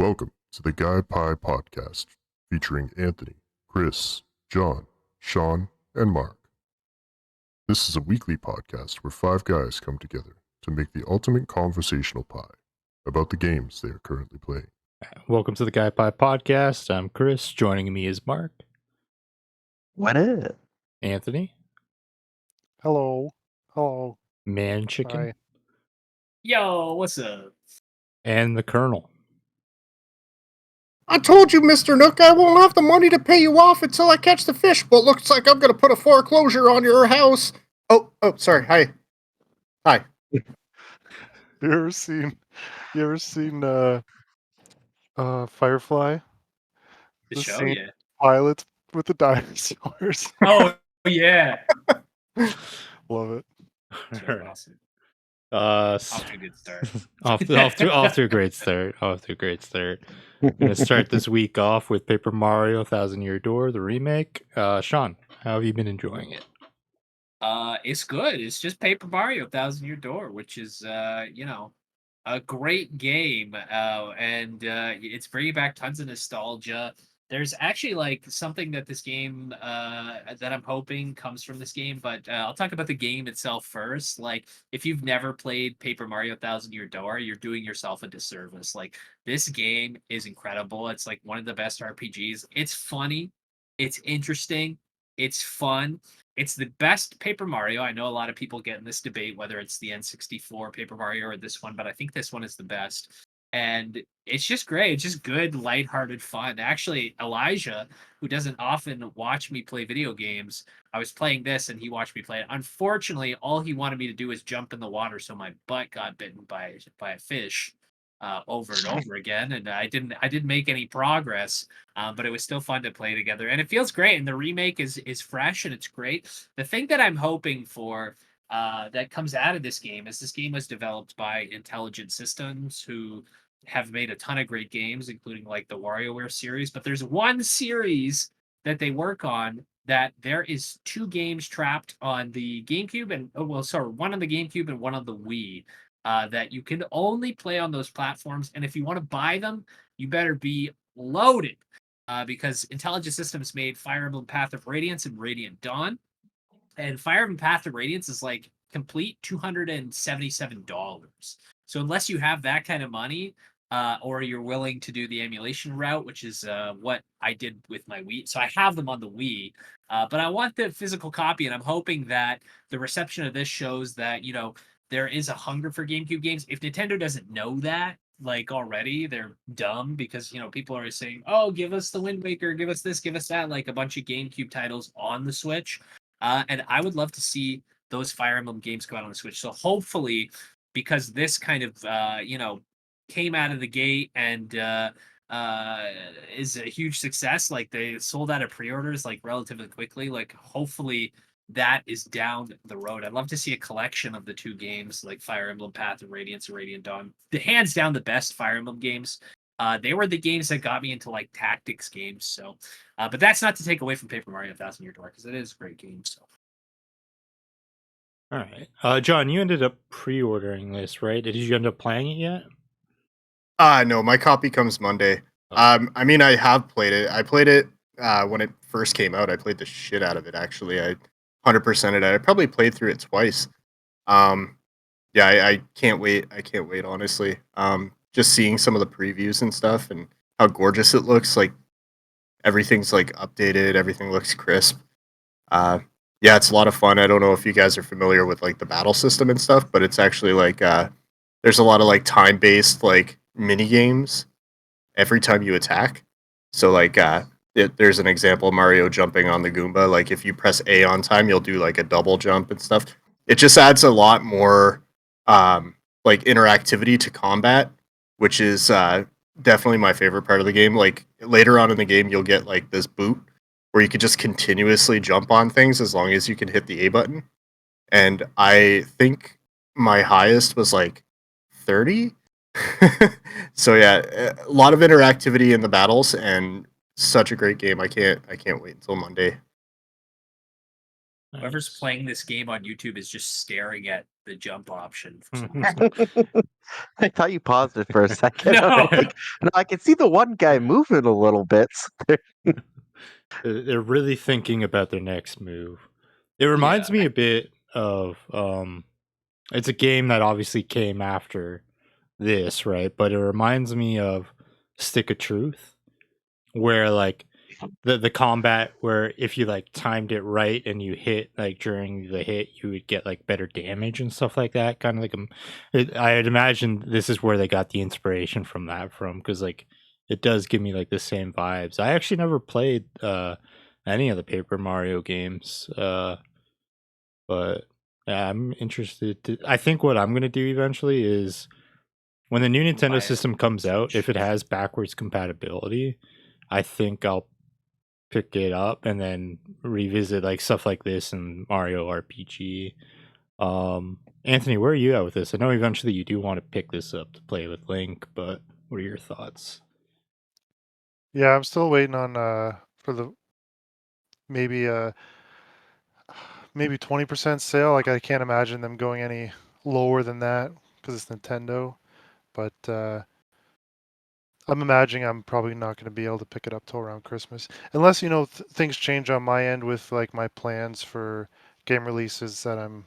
Welcome to the Guy Pie Podcast, featuring Anthony, Chris, John, Sean, and Mark. This is a weekly podcast where five guys come together to make the ultimate conversational pie about the games they are currently playing. Welcome to the Guy Pie Podcast. I'm Chris. Joining me is Mark, What is? Anthony, Hello. Man Chicken, Hi. Yo, what's up? and the Colonel. I told you, Mr. Nook, I won't have the money to pay you off until I catch the fish, but looks like I'm gonna put a foreclosure on your house. Oh, sorry. Hi. You ever seen Firefly? The The show, scene- yeah. Pilots with the dinosaurs. Oh, yeah. Love it. Show's awesome. Off Off to a good start. to a great start. I'm gonna start this week off with Paper Mario: Thousand Year Door, the remake. Sean, how have you been enjoying it? It's good. It's just Paper Mario: Thousand Year Door, which is a great game. And it's bringing back tons of nostalgia. There's actually like something that this game that I'm hoping comes from this game, but I'll talk about the game itself first. Like, if you've never played Paper Mario: Thousand Year Door, you're doing yourself a disservice. Like, this game is incredible. It's like one of the best RPGs. It's funny, it's interesting, it's fun. It's the best Paper Mario. I know a lot of people get in this debate whether it's the N64 Paper Mario or this one, but I think this one is the best. And it's just great. It's just good, lighthearted fun. Actually, Elijah, who doesn't often watch me play video games, I was playing this and he watched me play it. Unfortunately, all he wanted me to do was jump in the water, so my butt got bitten by a fish over and over again, and I didn't make any progress. But it was still fun to play together, and it feels great. And the remake is fresh and it's great. The thing that I'm hoping for that comes out of this game is this game was developed by Intelligent Systems, who have made a ton of great games, including like the WarioWare series. But there's one series that they work on that there is two games trapped on the GameCube and one on the GameCube and one on the Wii. That you can only play on those platforms, and if you want to buy them, you better be loaded, because Intelligent Systems made Fire Emblem Path of Radiance and Radiant Dawn, and Fire Emblem Path of Radiance is like complete $277. So unless you have that kind of money, or you're willing to do the emulation route, which is what I did with my Wii. So I have them on the Wii, but I want the physical copy, and I'm hoping that the reception of this shows that, there is a hunger for GameCube games. If Nintendo doesn't know that, like, already, they're dumb, because, people are saying, oh, give us the Wind Waker, give us this, give us that, like a bunch of GameCube titles on the Switch. And I would love to see those Fire Emblem games go out on the Switch. So hopefully, because this kind of, came out of the gate and is a huge success, like they sold out of pre-orders like relatively quickly, like hopefully that is down the road. I'd love to see a collection of the two games, like Fire Emblem Path of Radiance and Radiant Dawn. The hands down the best Fire Emblem games. They were the games that got me into like tactics games. So, but that's not to take away from Paper Mario: Thousand Year Door, because it is a great game. So, All right, John, you ended up pre-ordering this, right? Did you end up playing it yet? No, my copy comes Monday. I mean, I have played it. I played it when it first came out. I played the shit out of it, actually. I 100%ed it. I probably played through it twice. Yeah, I can't wait. I can't wait, honestly. Just seeing some of the previews and stuff and how gorgeous it looks. Like, everything's like updated. Everything looks crisp. Yeah, it's a lot of fun. I don't know if you guys are familiar with like the battle system and stuff, but it's actually like there's a lot of like time-based like mini games every time you attack. So like there's an example of Mario jumping on the Goomba. Like, if you press A on time, you'll do like a double jump and stuff. It just adds a lot more like interactivity to combat, which is definitely my favorite part of the game. Like, later on in the game, you'll get like this boot where you could just continuously jump on things as long as you can hit the A button. And I think my highest was like 30. So yeah, a lot of interactivity in the battles, and such a great game. I can't wait until Monday. whoever's playing this game on YouTube is just staring at the jump option for some reason. I thought you paused it for a second. I'm No. like, no, I can see the one guy moving a little bit. They're really thinking about their next move. It reminds me a bit of it's a game that obviously came after this, right? But it reminds me of Stick of Truth, where like the combat where if you like timed it right and you hit like during the hit, you would get like better damage and stuff like that. Kind of like I'd imagine this is where they got the inspiration from that from, because like it does give me like the same vibes. I actually never played any of the Paper Mario games, but yeah, I'm interested to. I think what I'm gonna do eventually is when the new Buy Nintendo it system on comes out, Switch. if it has backwards compatibility, I think I'll pick it up and then revisit like stuff like this and Mario RPG. Anthony, where are you at with this? I know eventually you do want to pick this up to play with Link, but what are your thoughts? Yeah, I'm still waiting on for the maybe maybe 20% sale. Like I can't imagine them going any lower than that because it's Nintendo. But I'm imagining I'm probably not going to be able to pick it up till around Christmas, unless things change on my end with like my plans for game releases that I'm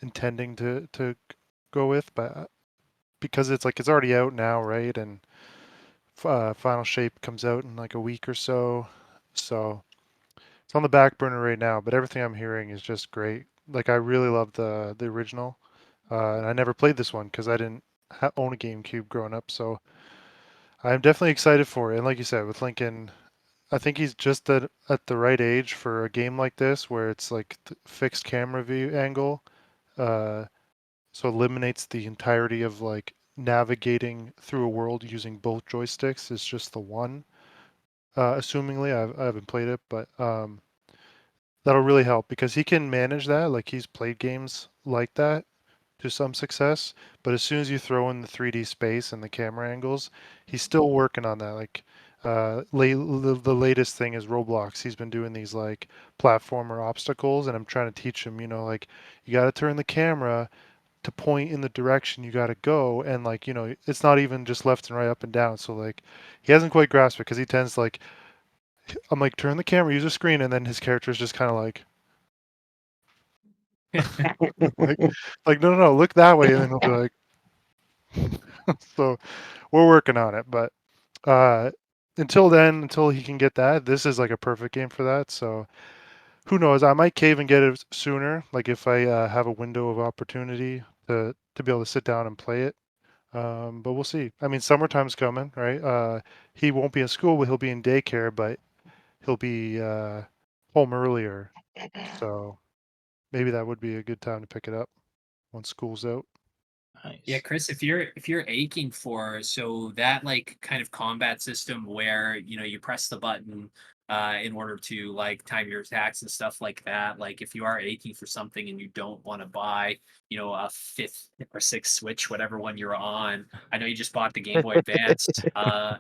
intending to go with. But because it's like it's already out now, right? And Final Shape comes out in like a week or so, so it's on the back burner right now. But everything I'm hearing is just great. Like I really love the original, and I never played this one because I didn't own a GameCube growing up. So I'm definitely excited for it. And like you said, with Lincoln, I think he's just at the right age for a game like this, where it's like fixed camera view angle, uh, so eliminates the entirety of like navigating through a world using both joysticks. It's just the one. Assumingly, I haven't played it, but that'll really help because he can manage that. Like he's played games like that to some success, but as soon as you throw in the 3D space and the camera angles, he's still working on that. Like the latest thing is Roblox. He's been doing these like platformer obstacles, and I'm trying to teach him, like you got to turn the camera to point in the direction you got to go, and like it's not even just left and right, up and down. So like he hasn't quite grasped it because he tends to like I'm like turn the camera, use a screen, and then his character is just kind of like like no, look that way, and then he'll be like. So we're working on it, but until then, until he can get that, this is like a perfect game for that. So who knows? I might cave and get it sooner, like if I have a window of opportunity to be able to sit down and play it. But we'll see. I mean, summertime's coming, right? He won't be in school, but he'll be in daycare, but he'll be home earlier. So maybe that would be a good time to pick it up once school's out. Nice. Yeah, Chris, if you're aching for so that like kind of combat system where you press the button in order to like time your attacks and stuff like that. Like if you are aching for something and you don't want to buy a fifth or sixth Switch, whatever one you're on. I know you just bought the Game Boy Advance,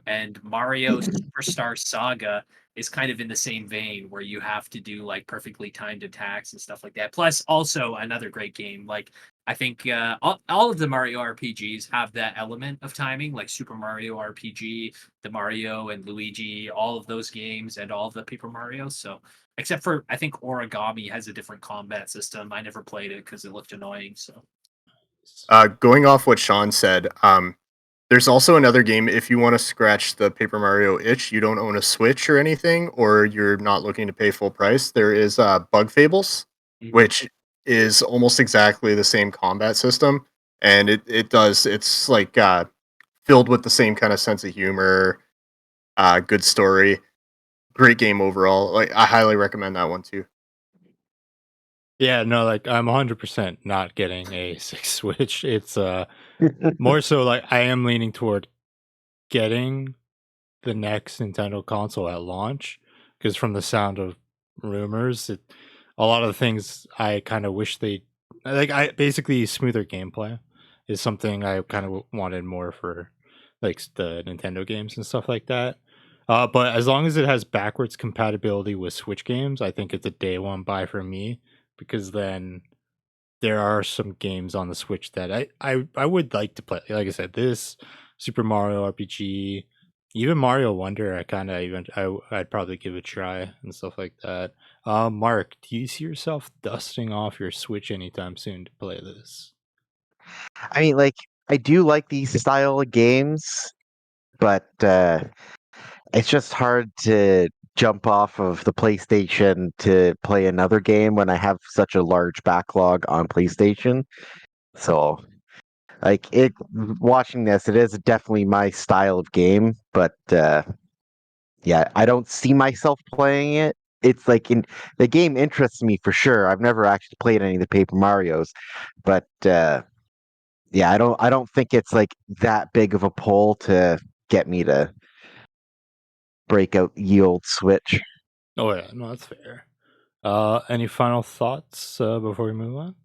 and Mario Superstar Saga is kind of in the same vein where you have to do like perfectly timed attacks and stuff like that. Plus, also another great game like I think all of the Mario RPGs have that element of timing, like Super Mario RPG, the Mario and Luigi, all of those games, and all of the Paper Marios. So, except for I think Origami has a different combat system. I never played it because it looked annoying. So, Going off what Sean said, there's also another game if you want to scratch the Paper Mario itch, you don't own a Switch or anything, or you're not looking to pay full price. There is Bug Fables, which is almost exactly the same combat system, and it's like filled with the same kind of sense of humor, good story, great game overall. Like I highly recommend that one too. Yeah, no, like I'm 100% not getting a 6 Switch. It's more so like I am leaning toward getting the next Nintendo console at launch, because from the sound of rumors, a lot of the things I kind of wish they like. I basically smoother gameplay is something I kind of wanted more for like the Nintendo games and stuff like that. But as long as it has backwards compatibility with Switch games, I think it's a day one buy for me, because then there are some games on the Switch that I would like to play. Like I said, this Super Mario RPG, even Mario Wonder, I'd probably give a try and stuff like that. Mark, do you see yourself dusting off your Switch anytime soon to play this? I mean, like, I do like these style of games, but it's just hard to jump off of the PlayStation to play another game when I have such a large backlog on PlayStation. So, like, watching this, it is definitely my style of game, but yeah, I don't see myself playing it. It's like the game interests me for sure. I've never actually played any of the Paper Marios, but yeah, I don't think it's like that big of a pull to get me to break out the old Switch. Oh yeah, no, that's fair. Any final thoughts before we move on?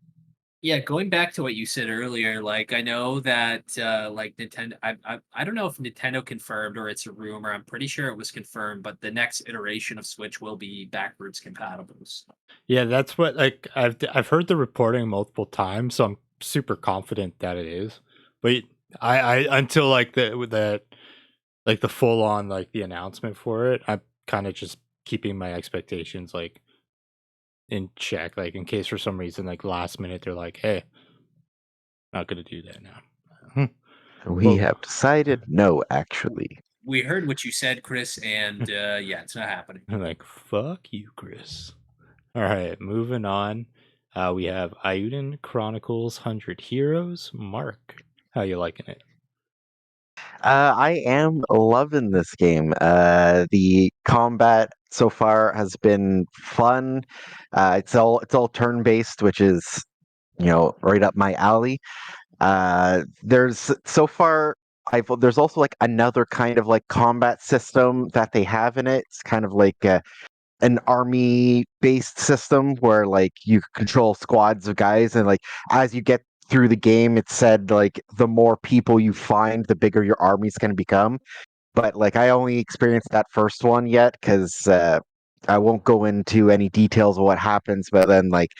Yeah, going back to what you said earlier, like I know that like Nintendo, I don't know if Nintendo confirmed or it's a rumor. I'm pretty sure it was confirmed, but the next iteration of Switch will be backwards compatible. So. Yeah, that's what like I've heard the reporting multiple times, so I'm super confident that it is. But I until like the full on like the announcement for it, I'm kind of just keeping my expectations like in check, like in case for some reason like last minute they're like, hey, not gonna do that now. We Well, have decided no, actually. We heard what you said, Chris, and yeah, it's not happening. I'm like, fuck you, Chris. All right, moving on. We have Eiyuden Chronicles 100 Heroes. Mark, how you liking it? I am loving this game. The combat so far has been fun. It's all turn based, which is right up my alley. There's so far. There's also like another kind of like combat system that they have in it. It's kind of like an army based system where like you control squads of guys, and like as you get through the game, it said like the more people you find, the bigger your army's going to become. But like I only experienced that first one yet because I won't go into any details of what happens. But then like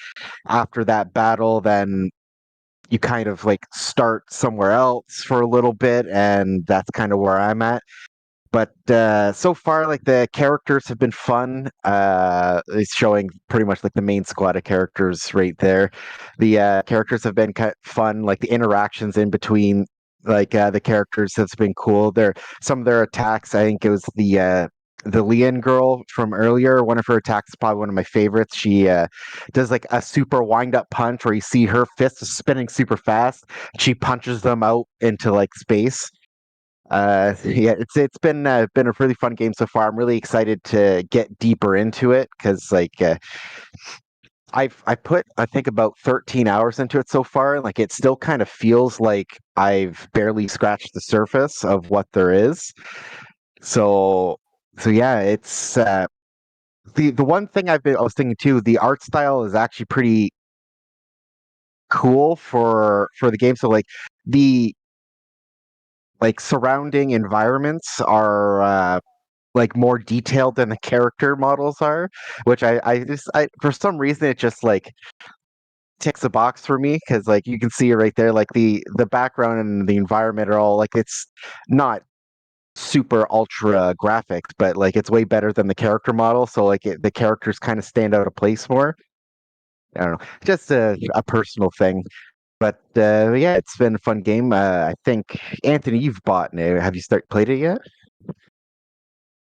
after that battle, then you kind of like start somewhere else for a little bit, and that's kind of where I'm at. But so far, like the characters have been fun. It's showing pretty much like the main squad of characters right there. The characters have been kind of fun. Like the interactions in between, like the characters has been cool. Some of their attacks. I think it was the Leon girl from earlier. One of her attacks is probably one of my favorites. She does like a super wind up punch where you see her fists spinning super fast. She punches them out into like space. Yeah, it's been a really fun game so far. I'm really excited to get deeper into it because like I put I think about 13 hours into it so far, and like it still kind of feels like I've barely scratched the surface of what there is. So yeah, it's the one thing I was thinking too. The art style is actually pretty cool for the game. So like the surrounding environments are like more detailed than the character models are, which I for some reason it just like ticks a box for me because like you can see it right there, like the background and the environment are all like it's not super ultra graphics, but like it's way better than the character model. So like the characters kind of stand out of place more. I don't know, just a personal thing. But yeah, it's been a fun game. I think Anthony, you've bought it. Have you played it yet?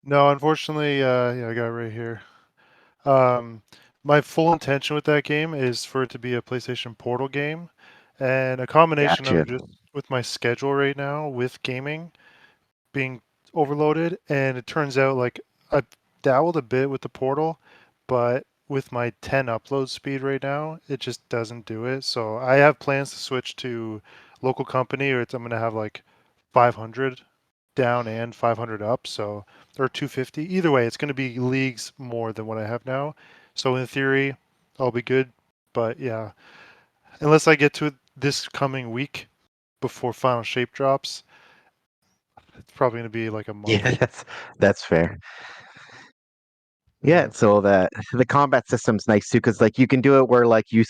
No, unfortunately, yeah, I got it right here. Um, my full intention with that game is for it to be a PlayStation Portal game, and a combination Gotcha. of just with my schedule right now with gaming being overloaded, and it turns out like I've dabbled a bit with the Portal, but with my 10 upload speed right now, it just doesn't do it. So I have plans to switch to local company, or I'm gonna have like 500 down and 500 up, so or 250. Either way, it's going to be leagues more than what I have now. So in theory, I'll be good. But yeah, unless I get to it this coming week before final shape drops, it's probably going to be like a month. Yeah, that's fair. Yeah, so the combat system's nice too, because like you can do it where like you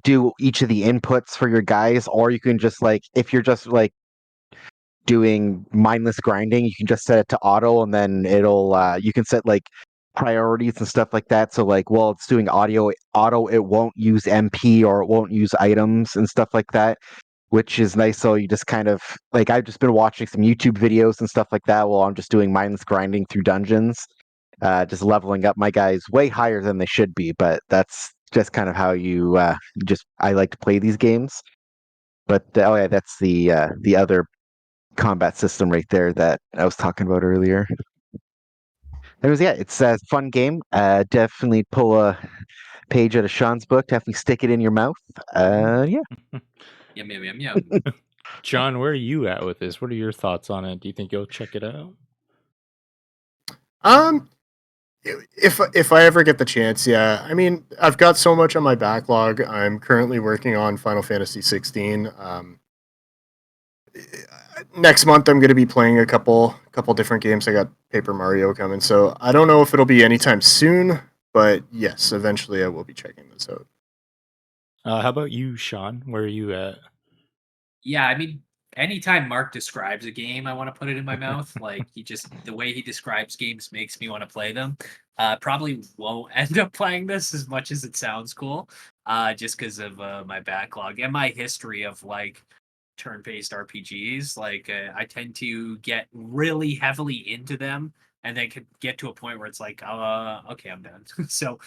do each of the inputs for your guys, or you can just like if you're just like doing mindless grinding, you can just set it to auto, and then it'll you can set like priorities and stuff like that. So like, while it's doing auto, it won't use MP or it won't use items and stuff like that, which is nice. So you just kind of like I've just been watching some YouTube videos and stuff like that while I'm just doing mindless grinding through dungeons, just leveling up my guys way higher than they should be. But that's just kind of how you just I like to play these games. But oh yeah, that's the other combat system right there that I was talking about earlier. It's a fun game. Definitely pull a page out of Sean's book. Definitely stick it in your mouth. Yeah. Yum yum yum yum. John, where are you at with this? What are your thoughts on it? Do you think you'll check it out? Um, if I ever get the chance, yeah. I mean, I've got so much on my backlog. I'm currently working on Final Fantasy 16. Next month I'm going to be playing a couple different games. I got Paper Mario coming, so I don't know if it'll be anytime soon, but yes, eventually I will be checking this out. How about you, Sean? Where are you at? Yeah, I mean, anytime Mark describes a game, I want to put it in my mouth. Like the way he describes games makes me want to play them. Probably won't end up playing this as much as it sounds cool, just because of my backlog and my history of like turn-based RPGs. Like I tend to get really heavily into them, and then could get to a point where it's like, okay, I'm done. So,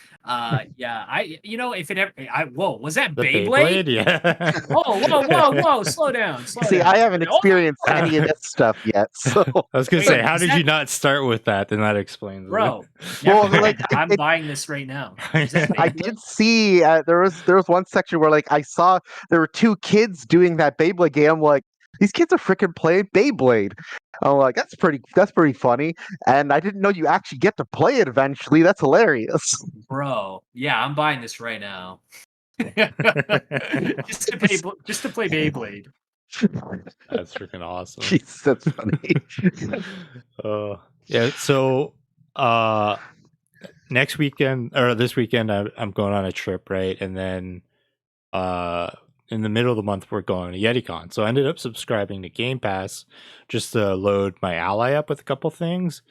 yeah, if it ever, whoa, was that The Beyblade? Yeah. Whoa, slow down, slow See, down. I haven't experienced any of this stuff yet. So, I was gonna Wait, say, how is did that- you not start with that? Then that explains Bro, Well, never like, mind. I'm buying this right now. Is that I Beyblade? did see there was one section where like I saw there were two kids doing that Beyblade game. I'm like, these kids are freaking playing Beyblade. I'm like, that's pretty funny. And I didn't know you actually get to play it eventually. That's hilarious. Bro, yeah, I'm buying this right now. it. just to play Beyblade. That's freaking awesome. Jeez, that's funny. Yeah. So, next weekend or this weekend, I'm going on a trip, right? And then, in the middle of the month, we're going to YetiCon. So I ended up subscribing to Game Pass just to load my ally up with a couple things.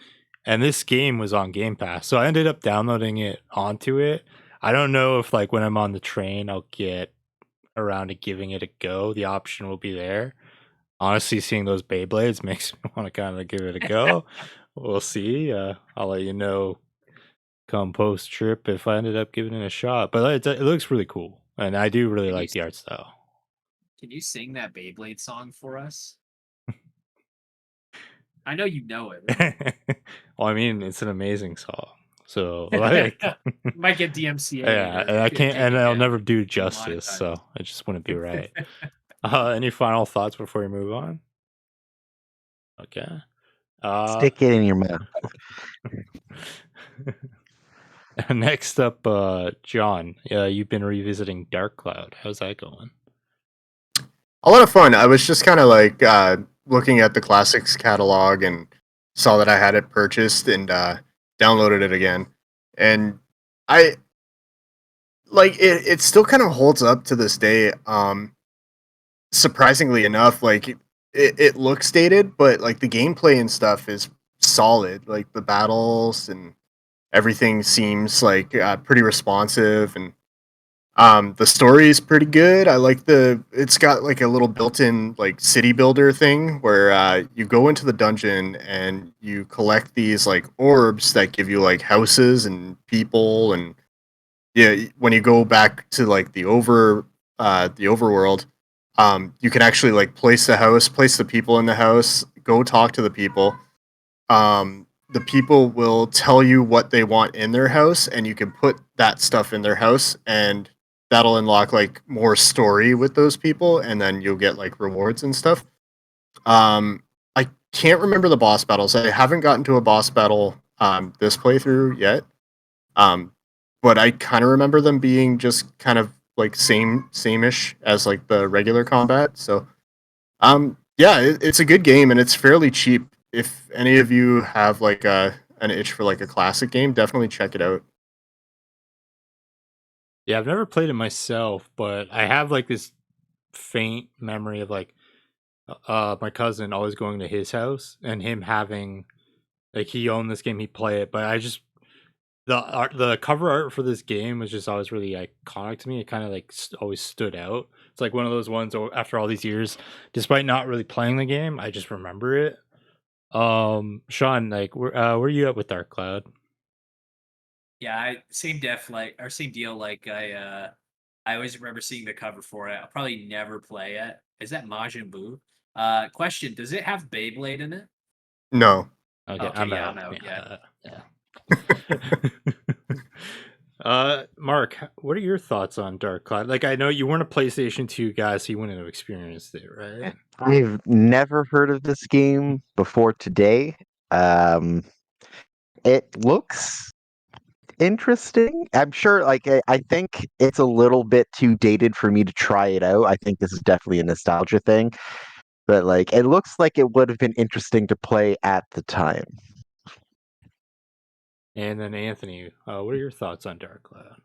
And this game was on Game Pass. So I ended up downloading it onto it. I don't know if like when I'm on the train, I'll get around to giving it a go. The option will be there. Honestly, seeing those Beyblades makes me want to kind of give it a go. We'll see. I'll let you know come post trip if I ended up giving it a shot. But it looks really cool, and I do really like the art style. Can you sing that Beyblade song for us? I know you know it. Right? Well, I mean, it's an amazing song. So like, might get DMCA. yeah, and I can't, and I'll never do justice. So it just wouldn't be right. Any final thoughts before we move on? Okay. Stick it in your mouth. Next up, John. You've been revisiting Dark Cloud. How's that going? A lot of fun. I was just kind of like looking at the classics catalog and saw that I had it purchased and downloaded it again. And I like it. It still kind of holds up to this day. Surprisingly enough, like it looks dated, but like the gameplay and stuff is solid. Like the battles and everything seems like pretty responsive, and the story is pretty good. I like it's got like a little built-in like city builder thing where you go into the dungeon and you collect these like orbs that give you like houses and people, and yeah, when you go back to like the overworld, you can actually like place the people in the house, go talk to the people. The people will tell you what they want in their house, and you can put that stuff in their house, and that'll unlock like more story with those people, and then you'll get like rewards and stuff. I can't remember the boss battles. I haven't gotten to a boss battle this playthrough yet. But I kind of remember them being just kind of like same-ish as like the regular combat. So yeah, it's a good game and it's fairly cheap. If any of you have like a an itch for like a classic game, definitely check it out. Yeah, I've never played it myself, but I have like this faint memory of like my cousin always going to his house and him having like he owned this game, he'd play it, but I just the cover art for this game was just always really iconic to me. It kind of like always stood out. It's like one of those ones after all these years, despite not really playing the game, I just remember it. Sean, like where are you at with Dark Cloud? Yeah, same deal. Like I always remember seeing the cover for it. I'll probably never play it. Is that Majin Buu? Question: does it have Beyblade in it? No. Okay, Okay, I'm yeah, out. I'm out. Yeah. Mark, what are your thoughts on Dark Cloud? Like, I know you weren't a PlayStation 2 guy, so you wouldn't have experienced it, right? I've never heard of this game before today. Um, it looks interesting. I'm sure, like, I think it's a little bit too dated for me to try it out. I think this is definitely a nostalgia thing, but like, it looks like it would have been interesting to play at the time. And then Anthony, what are your thoughts on Dark Cloud?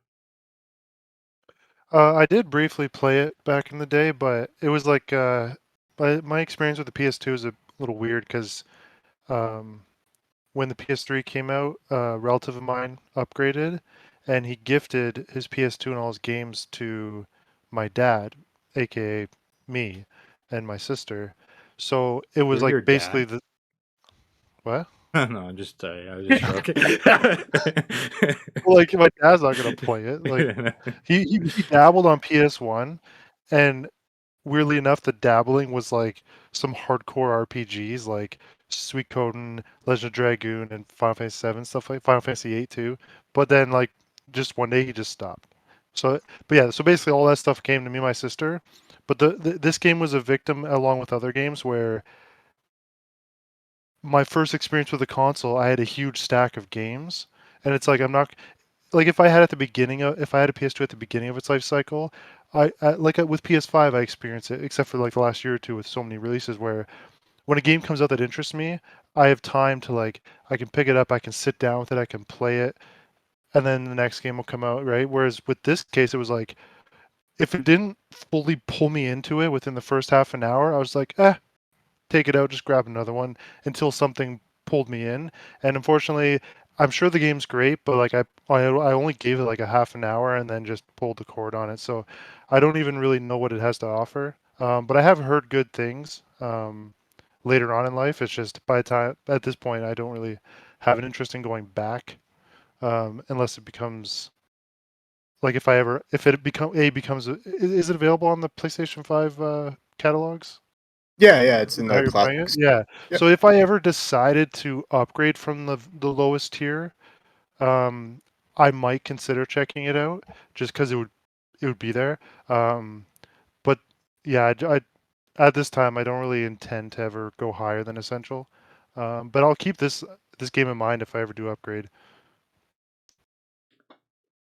I did briefly play it back in the day, but it was like my experience with the PS2 is a little weird because um, when the PS3 came out, a relative of mine upgraded, and he gifted his PS2 and all his games to my dad, aka me, and my sister. So it was You're your like basically dad? the what? No, I'm just I was just joking. Well, like my dad's not gonna play it. Like he dabbled on PS1, and weirdly enough, the dabbling was like some hardcore RPGs like Suikoden, Legend of Dragoon, and Final Fantasy 7 stuff like Final Fantasy 8 too. But then like just one day he just stopped. So, but yeah, so basically all that stuff came to me and my sister. But this game was a victim along with other games where my first experience with the console, I had a huge stack of games, and it's like I'm not like if I had a PS2 at the beginning of its life cycle, with PS5 I experienced it except for like the last year or two with so many releases where when a game comes out that interests me, I have time to like I can pick it up, I can sit down with it, I can play it, and then the next game will come out, right? Whereas with this case it was like if it didn't fully pull me into it within the first half an hour, I was like, take it out, just grab another one until something pulled me in. And unfortunately, I'm sure the game's great, but like I only gave it like a half an hour and then just pulled the cord on it. So I don't even really know what it has to offer. But I have heard good things later on in life. It's just by the time at this point, I don't really have an interest in going back unless it becomes like if it becomes is it available on the PlayStation 5 catalogs? Yeah, it's in How the you're playing it? classics. Yeah. Yeah. So if I ever decided to upgrade from the lowest tier, um, I might consider checking it out just because it would be there. Um, but yeah, at this time I don't really intend to ever go higher than essential. But I'll keep this game in mind if I ever do upgrade.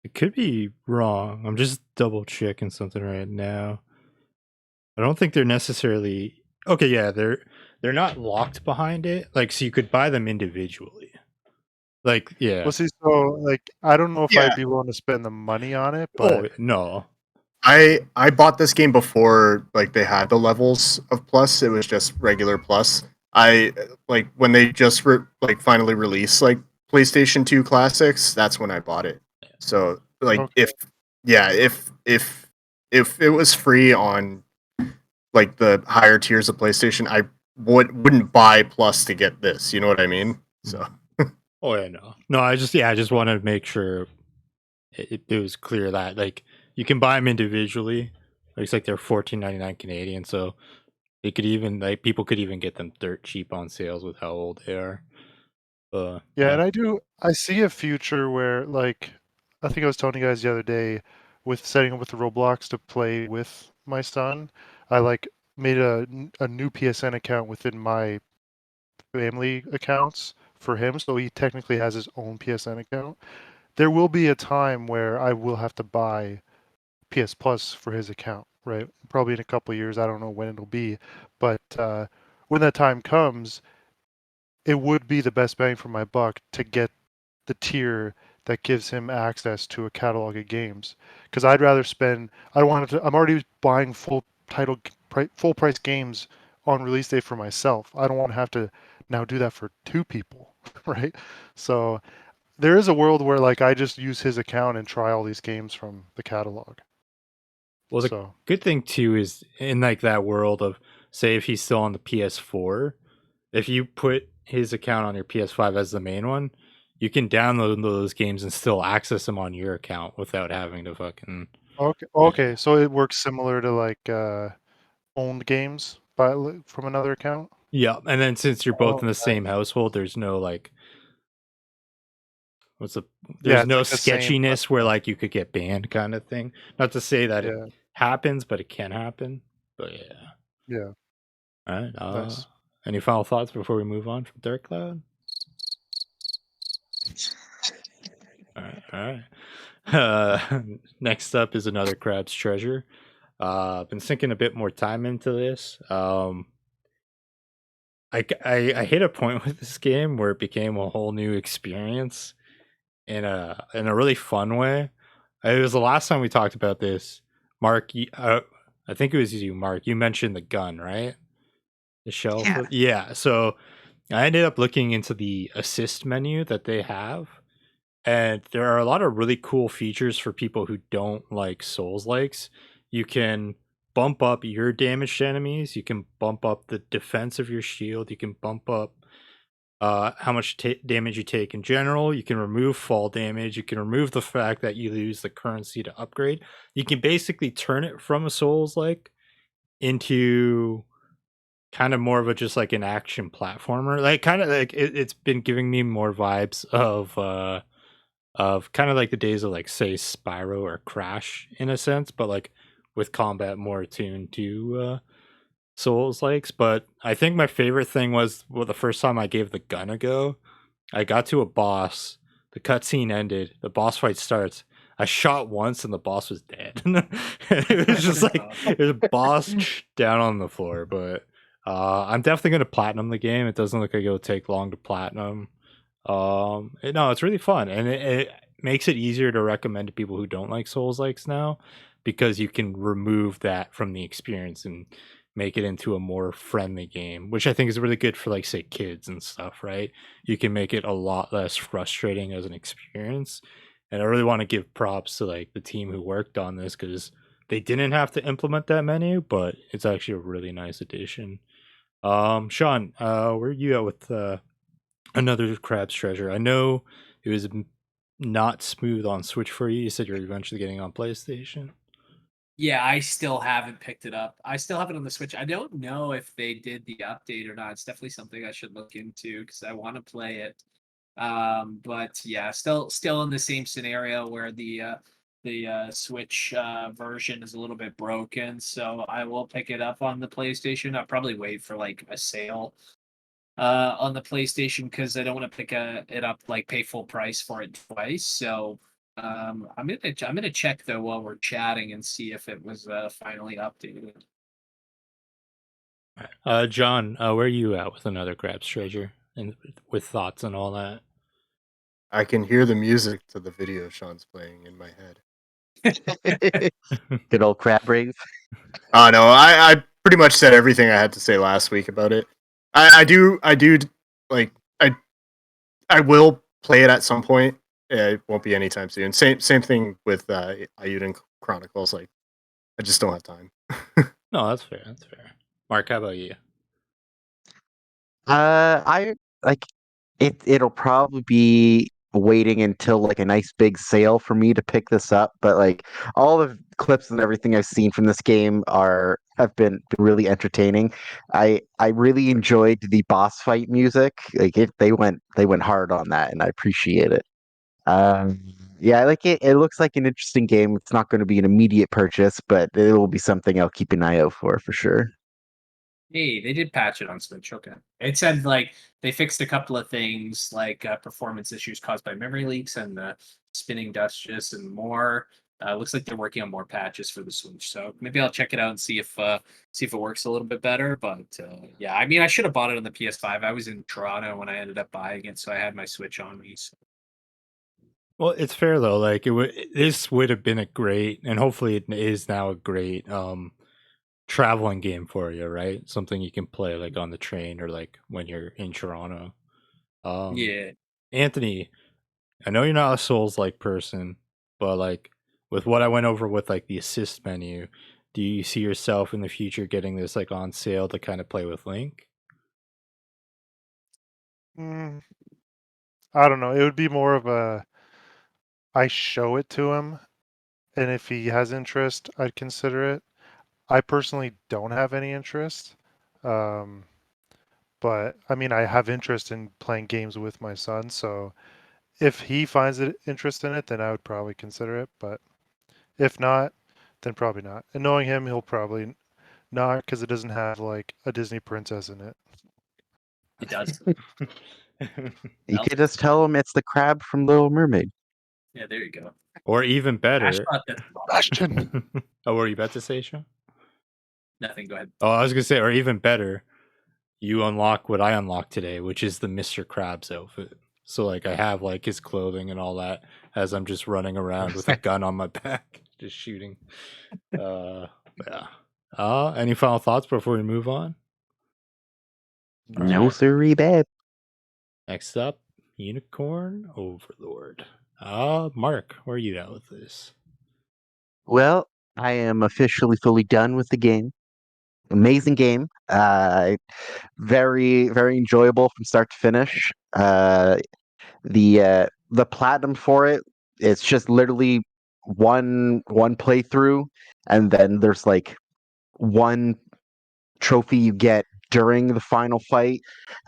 It could be wrong. I'm just double checking something right now. I don't think they're necessarily okay. Yeah, they're not locked behind it. Like, so you could buy them individually. Like, yeah. Well, see, so like I don't know if I'd Yeah. be willing to spend the money on it, Oh but no. I bought this game before like they had the levels of plus. It was just regular plus. I like when they just like finally released like PlayStation 2 classics, that's when I bought it. So like okay. if it was free on like the higher tiers of PlayStation, I wouldn't buy plus to get this. You know what I mean? So Oh yeah, no. I just wanted to make sure it was clear that like you can buy them individually. Looks like they're 14.99 Canadian, so they could even like people could even get them dirt cheap on sales with how old they are. Yeah, and I see a future where like I think I was telling you guys the other day with setting up with the Roblox to play with my son. I like made a new PSN account within my family accounts for him, so he technically has his own PSN account. There will be a time where I will have to buy PS Plus for his account, right? Probably in a couple of years. I don't know when it'll be, but when that time comes, it would be the best bang for my buck to get the tier that gives him access to a catalog of games. Because I'd rather spend. I don't want to. I'm already buying full price games on release day for myself. I don't want to have to now do that for two people, right? So there is a world where like I just use his account and try all these games from the catalog. Well, the So good thing too is in like that world of, say, if he's still on the PS4, if you put his account on your PS5 as the main one, you can download those games and still access them on your account without having to fucking. okay, so it works similar to like owned games from another account. Yeah, and then since you're both Oh, in the same nice. household, there's no like what's the Yeah, there's it's no like the same sketchiness where platform. like you could get banned kind of thing. Not to say that it Yeah, happens, but it can happen. But yeah. yeah, All right. nice. Any final thoughts before we move on from Dark Cloud? All right. All right. Next up is another Crab's Treasure. I've been sinking a bit more time into this. I hit a point with this game where it became a whole new experience in a really fun way. It was the last time we talked about this, Mark. I think it was you, Mark. You mentioned the gun, right? The shelf. Yeah. Yeah. So I ended up looking into the assist menu that they have, and there are a lot of really cool features for people who don't like Souls likes. You can bump up your damage to enemies. You can bump up the defense of your shield. You can bump up how much damage you take in general. You can remove fall damage. You can remove the fact that you lose the currency to upgrade. You can basically turn it from a Souls like into kind of more of a just like an action platformer. Like kind of like it's been giving me more vibes of kind of like the days of like say Spyro or Crash in a sense, but like with combat more attuned to Souls likes. But I think my favorite thing was the first time I gave the gun a go. I got to a boss. The cutscene ended. The boss fight starts. I shot once and the boss was dead. It was just like it was a boss down on the floor. But I'm definitely gonna platinum the game. It doesn't look like it'll take long to platinum. No, it's really fun, and it makes it easier to recommend to people who don't like Souls likes now, because you can remove that from the experience and make it into a more friendly game, which I think is really good for like say kids and stuff, right? You can make it a lot less frustrating as an experience. And I really want to give props to like the team who worked on this, because they didn't have to implement that menu, but it's actually a really nice addition. Sean, where are you at with another Crab's Treasure? I know it was not smooth on Switch for you. You said you're eventually getting on PlayStation. Yeah, I still haven't picked it up. I still have it on the Switch. I don't know if they did the update or not. It's definitely something I should look into because I want to play it. But yeah, still in the same scenario where the Switch version is a little bit broken. So I will pick it up on the PlayStation. I'll probably wait for like a sale on the PlayStation because I don't want to pick it up like pay full price for it twice. So I'm gonna check though while we're chatting and see if it was finally updated. John, where are you at with another Crab's Treasure and with thoughts and all that? I can hear the music to the video Sean's playing in my head. Good old crab rave. Oh no, I pretty much said everything I had to say last week about it. I do like I will play it at some point. It won't be anytime soon. Same thing with Eiyuden Chronicles. Like I just don't have time. No, that's fair. That's fair. Mark, how about you? I like it. It'll probably be waiting until like a nice big sale for me to pick this up. But like all the clips and everything I've seen from this game have been really entertaining. I really enjoyed the boss fight music. Like they went hard on that, and I appreciate it. Um, yeah, I like it. It looks like an interesting game. It's not going to be an immediate purchase, but it will be something I'll keep an eye out for sure. Hey, they did patch it on Switch. Okay, it said like they fixed a couple of things like performance issues caused by memory leaks and the spinning dust and more. Looks like they're working on more patches for the Switch, so maybe I'll check it out and see if it works a little bit better. But yeah, I mean, I should have bought it on the PS5. I was in Toronto when I ended up buying it, so I had my Switch on me. So. Well, it's fair though. Like this would have been a great, and hopefully it is now a great traveling game for you, right? Something you can play like on the train or like when you're in Toronto. Yeah. Anthony, I know you're not a Souls like person, but like with what I went over with like the assist menu, do you see yourself in the future getting this like on sale to kind of play with Link? I don't know. It would be more of a I show it to him, and if he has interest, I'd consider it. I personally don't have any interest. But I mean, I have interest in playing games with my son, so if he finds it interest in it, then I would probably consider it. But if not, then probably not. And knowing him, he'll probably not because it doesn't have like a Disney princess in it. It does. You could just tell him it's the crab from Little Mermaid. Yeah, there you go. Or even Ash better. thought that. Bastion. Oh, what were you about to say, Sean? Nothing. Go ahead. Oh, I was gonna say, or even better, you unlock what I unlocked today, which is the Mr. Krabs outfit. So like I have like his clothing and all that as I'm just running around with a gun on my back, just shooting. Yeah. Any final thoughts before we move on? No Alright. siree, babe. Next up, Unicorn Overlord. Mark, where are you at with this? Well, I am officially fully done with the game. Amazing game. Very, very enjoyable from start to finish. The platinum for it, it's just literally one playthrough, and then there's like one trophy you get during the final fight,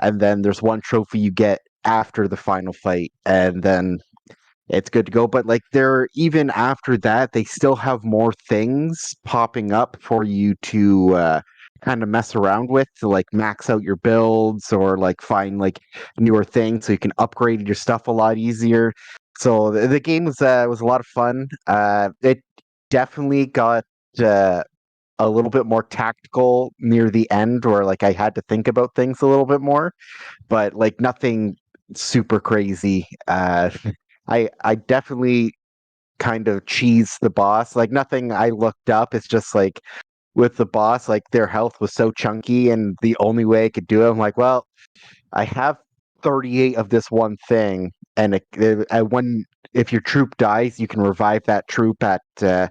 and then there's one trophy you get after the final fight, and then it's good to go. But like they're even after that, they still have more things popping up for you to kind of mess around with to like max out your builds or like find like newer things so you can upgrade your stuff a lot easier. So the game was a lot of fun. It definitely got a little bit more tactical near the end where like I had to think about things a little bit more, but like nothing super crazy. I definitely kind of cheese the boss. Like nothing I looked up. It's just like with the boss, like their health was so chunky, and the only way I could do it, I'm like, well, I have 38 of this one thing, and when if your troop dies, you can revive that troop at a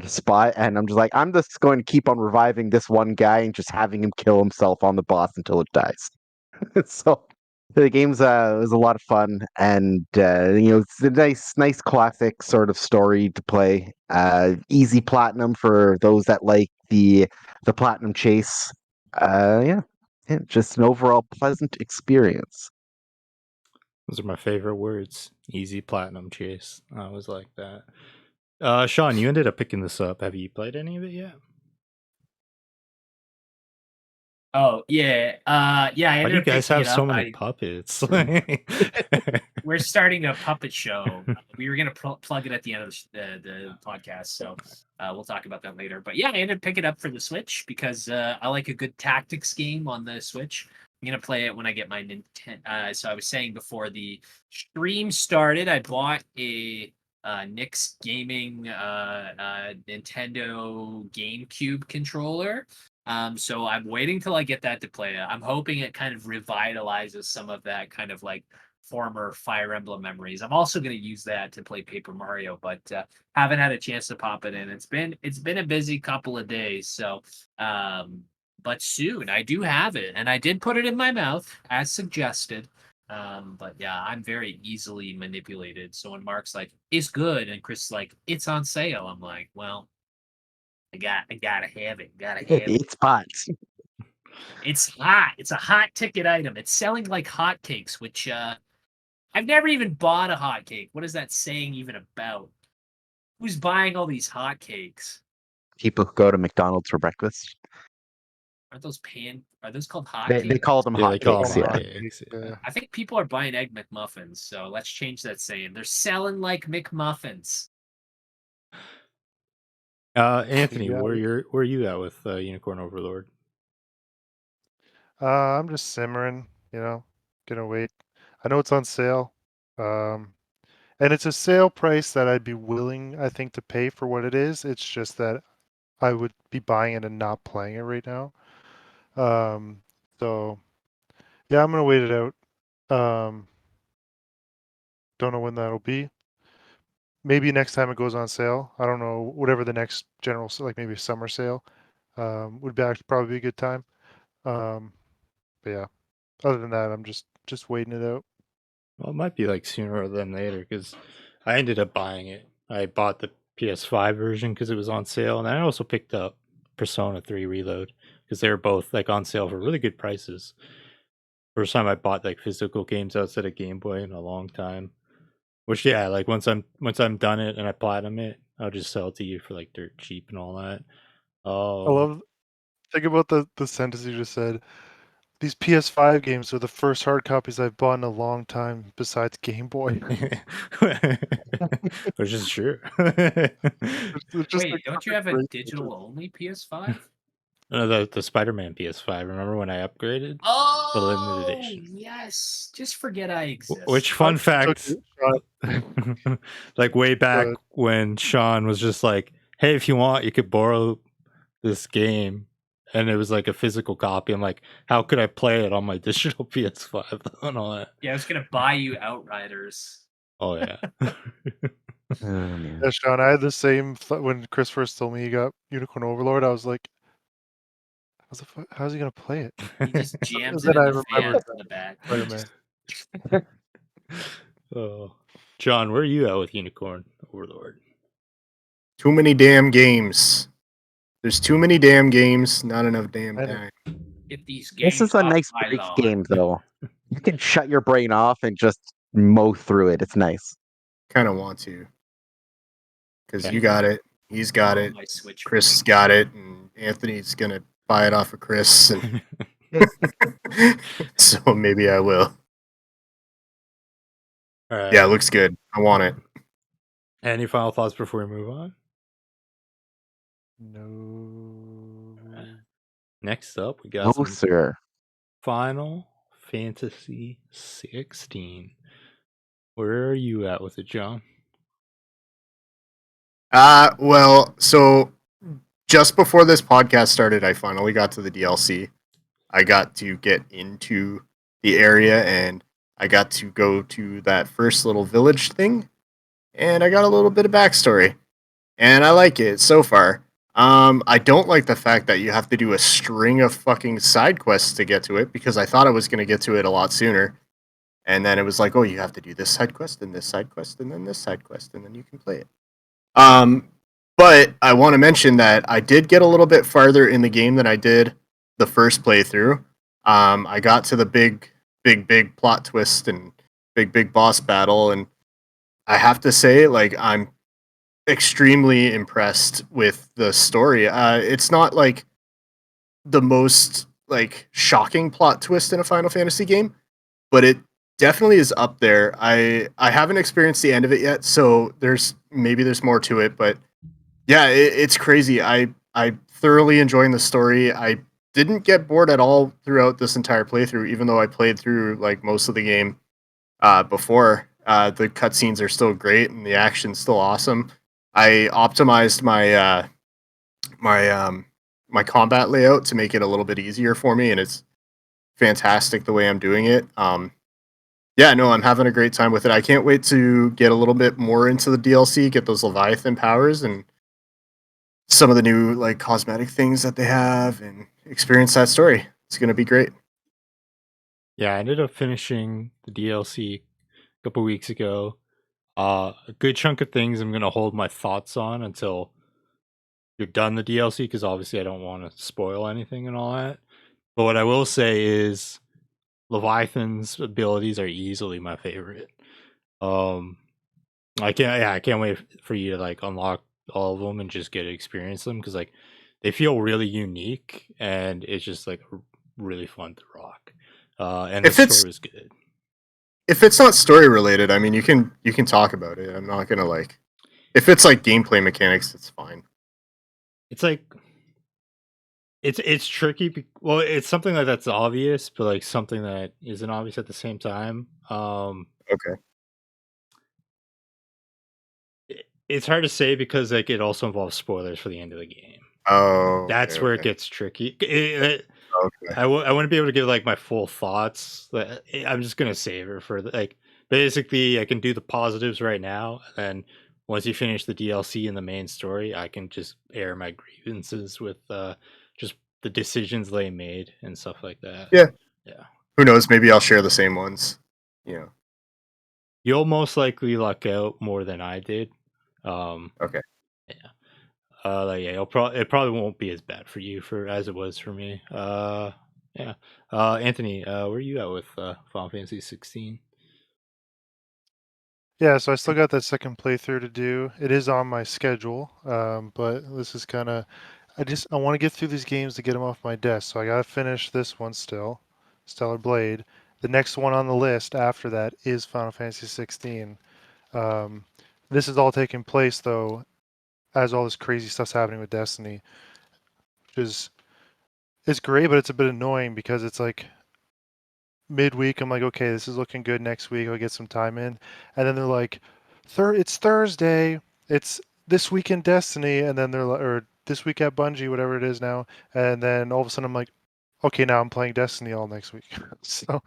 spot. And I'm just like, I'm just going to keep on reviving this one guy and just having him kill himself on the boss until it dies. So the game's was a lot of fun, and it's a nice classic sort of story to play. Easy platinum for those that like the platinum chase. Yeah, just an overall pleasant experience. Those are my favorite words. Easy platinum chase. I always like that. Sean, you ended up picking this up. Have you played any of it yet? Oh yeah, yeah. I Why do ended you up guys picking have it so up. many puppets? We're starting a puppet show. We were gonna plug it at the end of the podcast, so we'll talk about that later. But yeah, I ended up picking it up for the Switch because I like a good tactics game on the Switch. I'm gonna play it when I get my Nintendo. So I was saying before the stream started, I bought a Nick's Gaming Nintendo GameCube controller. So I'm waiting till I get that to play. I'm hoping it kind of revitalizes some of that kind of like former Fire Emblem memories. I'm also going to use that to play Paper Mario, but haven't had a chance to pop it in. It's been a busy couple of days, so but soon I do have it, and I did put it in my mouth as suggested. But yeah, I'm very easily manipulated. So when Mark's like, "It's good," and Chris is like, "It's on sale," I'm like, "Well, I gotta have it. Gotta have it." It's hot. It's hot. It's a hot ticket item. It's selling like hotcakes, which I've never even bought a hotcake. What is that saying even about? Who's buying all these hotcakes? People who go to McDonald's for breakfast. Are those called They hotcakes? call them Yeah, they call hotcakes. them Yeah. hotcakes. Yeah. I think people are buying egg McMuffins, so let's change that saying. They're selling like McMuffins. Anthony, Yeah. where are you at with Unicorn Overlord? I'm just simmering, gonna wait. I know it's on sale. Um, and it's a sale price that I'd be willing, I think, to pay for what it is. It's just that I would be buying it and not playing it right now. So yeah, I'm gonna wait it out. Don't know when that'll be. Maybe next time it goes on sale. I don't know, whatever the next general, like maybe summer sale, would be actually probably be a good time. But yeah, other than that, I'm just waiting it out. Well, it might be like sooner than later because I ended up buying it. I bought the PS5 version because it was on sale, and I also picked up Persona 3 Reload because they were both like on sale for really good prices. First time I bought like physical games outside of Game Boy in a long time. Which yeah, like once I'm done it and I platinum it, I'll just sell it to you for like dirt cheap and all that. I love think about the sentence you just said. These PS5 games are the first hard copies I've bought in a long time, besides Game Boy. which is true. It's just Wait, like don't such you a have a great digital picture. only PS5? The Spider-Man PS5. Remember when I upgraded the limited Oh, edition? yes. Just forget I Which exist. fun Took fact? a shot. Like way back But when Sean was just like, "Hey, if you want, you could borrow this game," and it was like a physical copy. I'm like, "How could I play it on my digital PS5 and all that?" Yeah, I was gonna buy you Outriders. Oh yeah. Oh, man. yeah, Sean, I had the same when Chris first told me he got Unicorn Overlord. I was like, how's he gonna play it? He just And jams it then in I the remembered fans in the back. Spider-Man. Oh, John, where are you at with Unicorn Overlord? Too many damn games. There's too many damn games, not enough damn I know. time. Get these This games is a off nice my break lawn. game, though. You can shut your brain off and just mow through it. It's nice. Kind of want to, because Okay. you got it, he's got Oh, it, my Switch. Chris has got it, and Anthony's gonna buy it off of Chris, and so maybe I will. All right. Yeah, it looks good. I want it. Any final thoughts before we move on? No. Next up, we got No, some sir. Final Fantasy 16. Where are you at with it, John? Well, so just before this podcast started, I finally got to the DLC. I got to get into the area and I got to go to that first little village thing and I got a little bit of backstory. And I like it so far. I don't like the fact that you have to do a string of fucking side quests to get to it because I thought I was going to get to it a lot sooner. And then it was like, oh, you have to do this side quest and this side quest and then this side quest and then you can play it. Um, but I want to mention that I did get a little bit farther in the game than I did the first playthrough. I got to the big plot twist and big boss battle, and I have to say, like, I'm extremely impressed with the story. It's not like the most like shocking plot twist in a Final Fantasy game, but it definitely is up there. I haven't experienced the end of it yet, so there's more to it, but yeah, it's crazy. I thoroughly enjoying the story. I didn't get bored at all throughout this entire playthrough, even though I played through like most of the game before. The cutscenes are still great and the action's still awesome. I optimized my my combat layout to make it a little bit easier for me, and it's fantastic the way I'm doing it. Yeah, no, I'm having a great time with it. I can't wait to get a little bit more into the DLC, get those Leviathan powers, and some of the new like cosmetic things that they have, and experience that story. It's gonna be great. Yeah, I ended up finishing the DLC a couple weeks ago. A good chunk of things I'm gonna hold my thoughts on until you're done the DLC because obviously I don't want to spoil anything and all that. But what I will say is Leviathan's abilities are easily my favorite. I can't wait for you to like unlock all of them and just get to experience them because like they feel really unique and it's just like really fun to rock. And the If it's story was good. if it's not story related, I mean, you can talk about it. I'm not gonna like if it's like gameplay mechanics, it's fine. it's like it's tricky. Well, it's something that's obvious, but like something that isn't obvious at the same time. Okay. It's hard to say because like it also involves spoilers for the end of the game. Oh, That's where it okay. gets tricky. Okay. I wouldn't be able to give like my full thoughts. I'm just gonna save it for like basically I can do the positives right now, and once you finish the DLC and the main story, I can just air my grievances with just the decisions they made and stuff like that. Yeah. Yeah. Who knows? Maybe I'll share the same ones. Yeah. You'll most likely luck out more than I did. Okay. Yeah. Yeah, it probably won't be as bad for you as it was for me. Yeah. Anthony, where are you at with Final Fantasy 16? Yeah, so I still got that second playthrough to do. It is on my schedule, but this is kind of, I want to get through these games to get them off my desk. So I got to finish this one still, Stellar Blade. The next one on the list after that is Final Fantasy 16. Um, this is all taking place though, as all this crazy stuff's happening with Destiny, which is it's great, but it's a bit annoying because it's like midweek. I'm like, okay, this is looking good. Next week I'll get some time in, and then they're like, it's Thursday. It's this week in Destiny, and then they're like, or this week at Bungie, whatever it is now, and then all of a sudden I'm like, okay, now I'm playing Destiny all next week. So,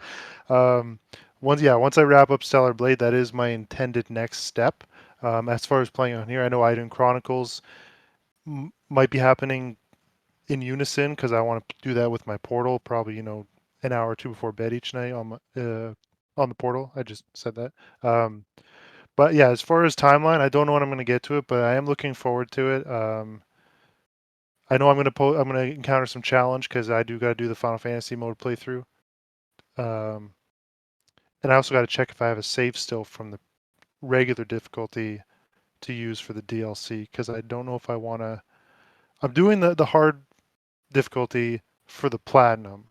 um, once I wrap up Stellar Blade, that is my intended next step. As far as playing on here, I know Eiyuden Chronicles might be happening in unison because I want to do that with my portal. Probably an hour or two before bed each night on the portal. I just said that. But yeah, as far as timeline, I don't know when I'm going to get to it, but I am looking forward to it. I know I'm going to encounter some challenge because I do got to do the Final Fantasy mode playthrough. Um, and I also got to check if I have a save still from the regular difficulty to use for the DLC because I don't know if I want to. I'm doing the hard difficulty for the platinum,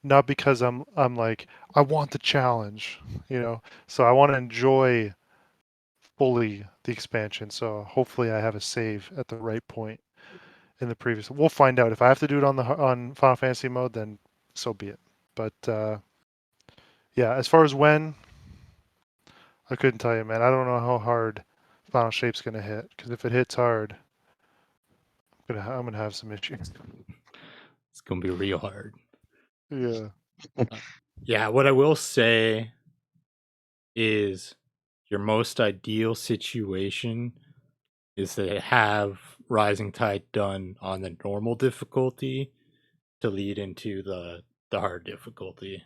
not because I'm like I want the challenge, So I want to enjoy fully the expansion. So hopefully I have a save at the right point in the previous. We'll find out. If I have to do it on Final Fantasy mode, then so be it. But yeah, as far as when, I couldn't tell you, man. I don't know how hard Final Shape's gonna hit because if it hits hard, I'm gonna have some issues. It's gonna be real hard. Yeah. Yeah, what I will say is your most ideal situation is to have Rising Tide done on the normal difficulty to lead into the hard difficulty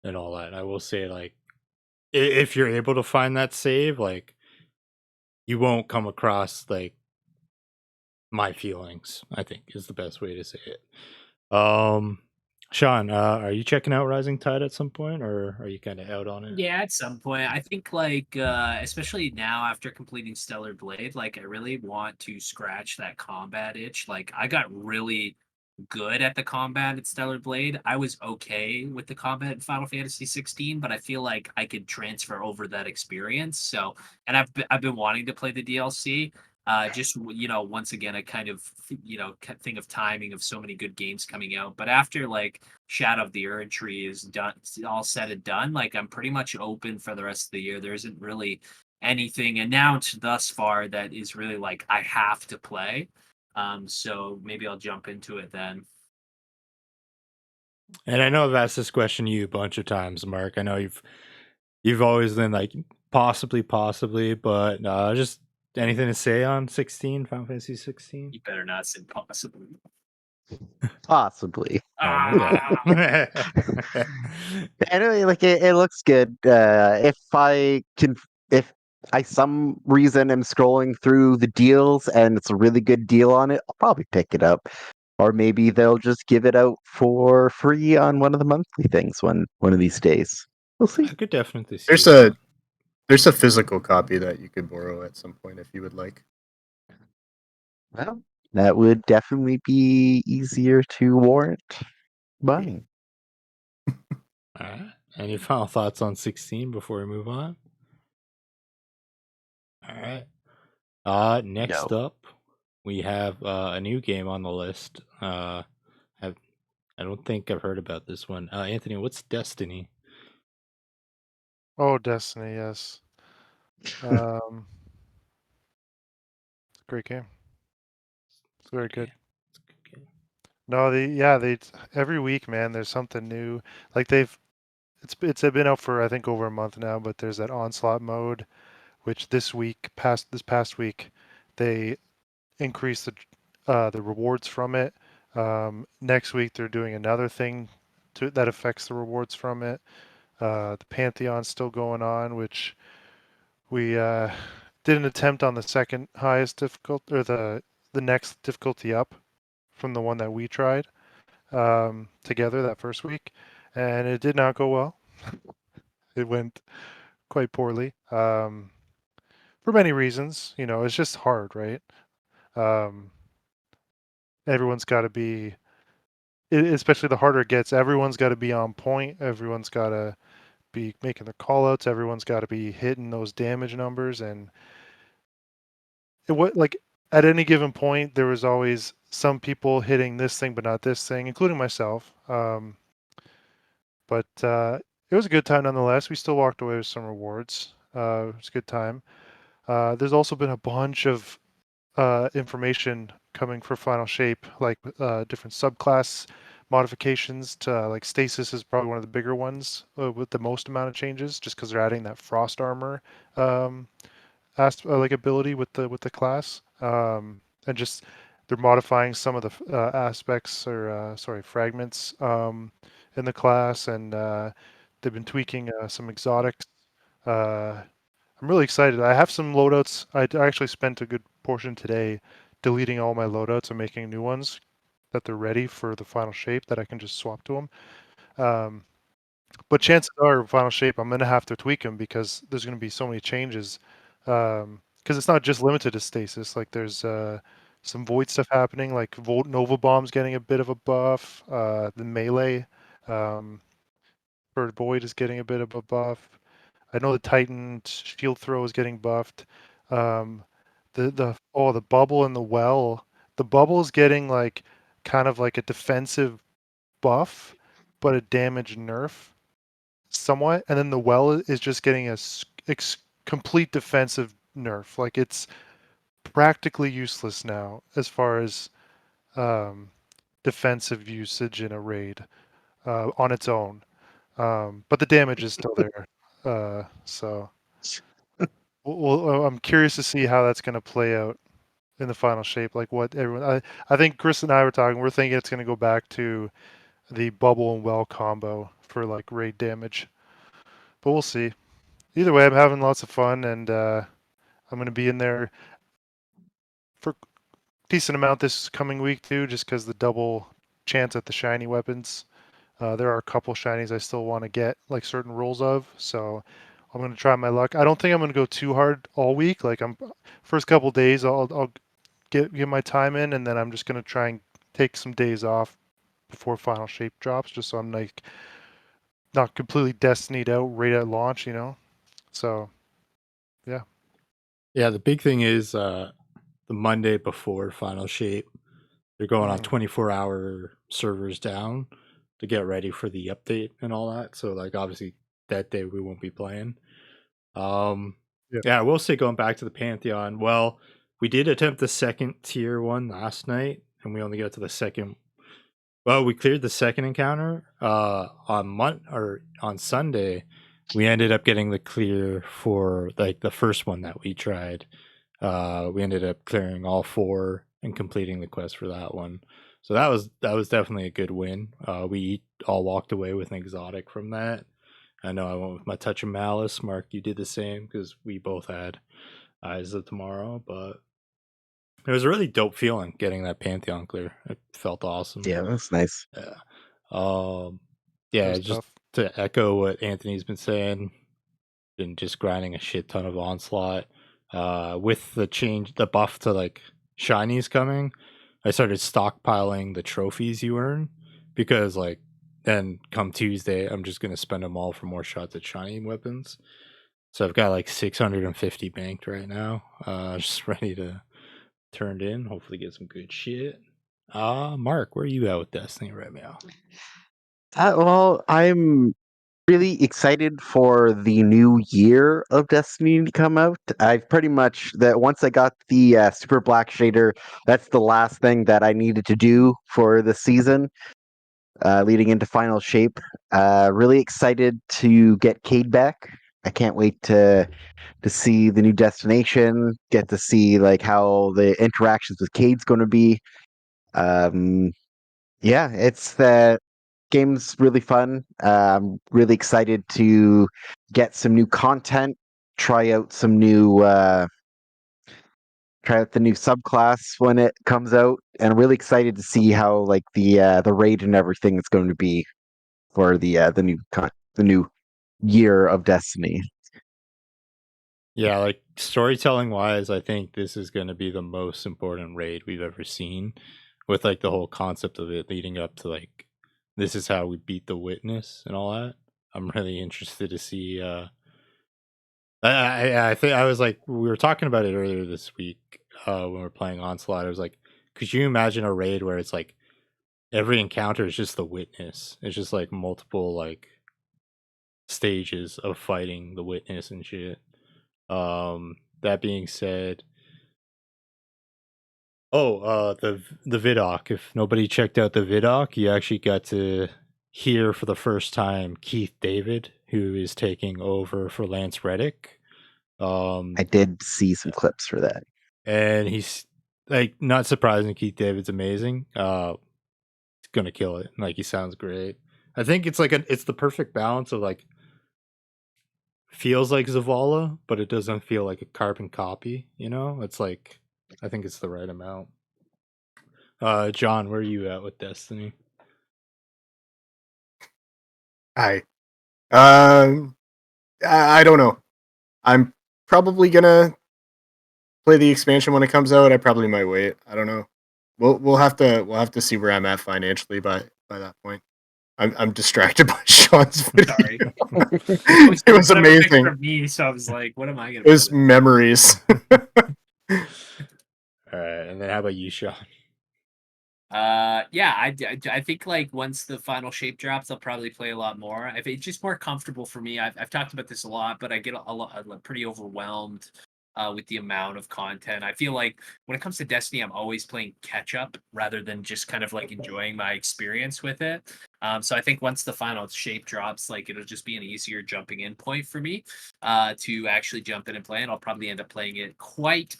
and all that. I will say, like, if you're able to find that save, like, you won't come across like my feelings, I think is the best way to say it. Sean, are you checking out Rising Tide at some point, or are you kind of out on it? Yeah, at some point. I think like especially now after completing Stellar Blade, like I really want to scratch that combat itch. Like I got really good at the combat at Stellar Blade. I was okay with the combat in Final Fantasy 16, but I feel like I could transfer over that experience. So, and I've been wanting to play the DLC. Just once again, a kind of thing of timing of so many good games coming out. But after like Shadow of the Erd Tree is done, all said and done, like I'm pretty much open for the rest of the year. There isn't really anything announced thus far that is really like I have to play. So maybe I'll jump into it then. And I know I've asked this question to you a bunch of times, Mark. I know you've always been like possibly, but just anything to say on 16, Final Fantasy 16? You better not say possibly. Possibly. Oh my god. Anyway, like it looks good. If I some reason am scrolling through the deals and it's a really good deal on it, I'll probably pick it up. Or maybe they'll just give it out for free on one of the monthly things one of these days. We'll see. I could definitely see There's that. a physical copy that you could borrow at some point if you would like. Well, that would definitely be easier to warrant buying. All right. Any final thoughts on 16 before we move on? All right. Next No. up, we have a new game on the list. Have I don't think I've heard about this one. Anthony, what's Destiny? Oh, Destiny, yes. Um, it's a great game. It's very good. It's a good game. No, they every week, man, there's something new. Like it's been out for I think over a month now, but there's that onslaught mode, which this past week, they increased the rewards from it. Next week they're doing another thing that affects the rewards from it. The Pantheon's still going on, which we did an attempt on the second highest difficulty or the next difficulty up from the one that we tried together that first week, and it did not go well. It went quite poorly for many reasons. You know, it's just hard, right? Um, everyone's got to be, especially the harder it gets, everyone's got to be on point. Everyone's got to be making the call outs. Everyone's got to be hitting those damage numbers. And like at any given point, there was always some people hitting this thing, but not this thing, including myself. But it was a good time nonetheless. We still walked away with some rewards. It was a good time. There's also been a bunch of information coming for Final Shape, like different subclass modifications to like Stasis is probably one of the bigger ones with the most amount of changes, just because they're adding that frost armor um, like ability with the class, and just they're modifying some of the aspects or sorry fragments in the class, and they've been tweaking some exotics. I'm really excited. I have some loadouts. I actually spent a good portion today deleting all my loadouts and making new ones that they're ready for the final shape that I can just swap to them. But chances are, final shape, I'm gonna have to tweak them because there's gonna be so many changes. Because it's not just limited to stasis. Like there's some void stuff happening. Like Volt Nova Bomb's getting a bit of a buff. The melee for void is getting a bit of a buff. I know the Titan shield throw is getting buffed. Um, the bubble in the well. The bubble is getting like kind of like a defensive buff, but a damage nerf somewhat, and then the well is just getting a complete defensive nerf. Like it's practically useless now as far as um, defensive usage in a raid on its own. But the damage is still there. So I'm curious to see how that's going to play out in the final shape. Like what everyone, I think Chris and I were talking. We're thinking it's going to go back to the bubble and well combo for like raid damage, but we'll see. Either way, I'm having lots of fun, and I'm going to be in there for a decent amount this coming week too, just because the double chance at the shiny weapons. There are a couple shinies I still want to get like certain rules of, so I'm going to try my luck. I don't think I'm going to go too hard all week. Like I'm first couple days, I'll get my time in, and then I'm just going to try and take some days off before final shape drops, just so I'm like not completely destinied out right at launch, you know. So yeah. Yeah, the big thing is the Monday before Final Shape, they're going on 24-hour servers down to get ready for the update and all that. So like obviously that day we won't be playing. Yeah, I will say going back to the Pantheon, well, we did attempt the second tier one last night and we only got to the second. Well, we cleared the second encounter on Sunday. We ended up getting the clear for like the first one that we tried. We ended up clearing all 4 and completing the quest for that one. So that was definitely a good win. We all walked away with an exotic from that. I know I went with my touch of malice. Mark, you did the same because we both had Eyes of Tomorrow, but it was a really dope feeling getting that Pantheon clear. It felt awesome. Yeah, that's nice. Yeah. That Yeah, was just tough. to echo what Anthony's been saying, been just grinding a shit ton of onslaught. With the buff to like shinies coming, I started stockpiling the trophies you earn because like then come Tuesday, I'm just gonna spend them all for more shots at shiny weapons. So I've got like 650 banked right now, just ready to turned in. Hopefully, get some good shit. Mark, where are you at with Destiny right now? Well, I'm really excited for the new year of Destiny to come out. I've pretty much that once I got the Super Black shader, that's the last thing that I needed to do for the season, leading into Final Shape. Really excited to get Cade back. I can't wait to see the new destination, get to see like how the interactions with Cade's going to be. Um, yeah, it's the game's really fun. I'm really excited to get some new content, try out some new try out the new subclass when it comes out, and really excited to see how like the raid and everything is going to be for the new year of Destiny. Yeah, like storytelling wise, I think this is going to be the most important raid we've ever seen, with like the whole concept of it leading up to like this is how we beat the witness and all that. I'm really interested to see. I think I was like we were talking about it earlier this week when we were playing Onslaught. I was like, could you imagine a raid where it's like every encounter is just the witness? It's just like multiple like stages of fighting the witness and shit. That being said, the Vidoc. If nobody checked out the Vidoc, you actually got to hear for the first time Keith David, who is taking over for Lance Reddick. I did see some clips for that. And he's like not surprising. Keith David's amazing. He's gonna kill it. Like he sounds great. I think it's like it's the perfect balance of like feels like Zavala, but it doesn't feel like a carbon copy. You know, it's like I think it's the right amount. John, where are you at with Destiny? Hi. I don't know. I'm probably gonna play the expansion when it comes out. I probably might wait. I don't know. We'll have to see where I'm at financially by that point. I'm distracted by Sean's video. Sorry. It was Sent a picture amazing. of me, so I was like, what am I gonna It was put? memories. All right, and then how about you, Sean? Yeah, I think like once the final shape drops, I'll probably play a lot more. If it's just more comfortable for me. I've talked about this a lot, but I get a lot pretty overwhelmed with the amount of content. I feel like when it comes to Destiny, I'm always playing catch up rather than just kind of like enjoying my experience with it. So I think once the final shape drops, like it'll just be an easier jumping in point for me to actually jump in and play, and I'll probably end up playing it quite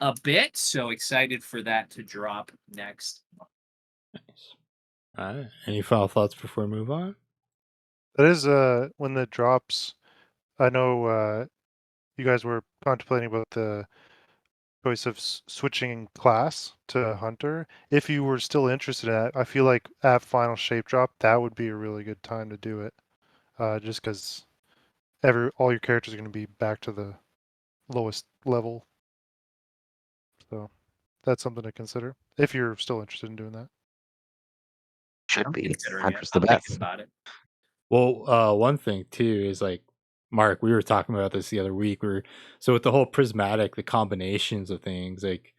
a bit. So excited for that to drop next. Nice. All right. Any final thoughts before we move on? That is when that drops. I know you guys were contemplating about the choice of switching class to hunter. If you were still interested in that, I feel like at final shape drop that would be a really good time to do it. Just because all your characters are going to be back to the lowest level. So that's something to consider if you're still interested in doing that. Should I'm be considering it. Hunter's the I'm best. thinking about it. Well, one thing too is like Mark, we were talking about this the other week. So with the whole prismatic, the combinations of things, like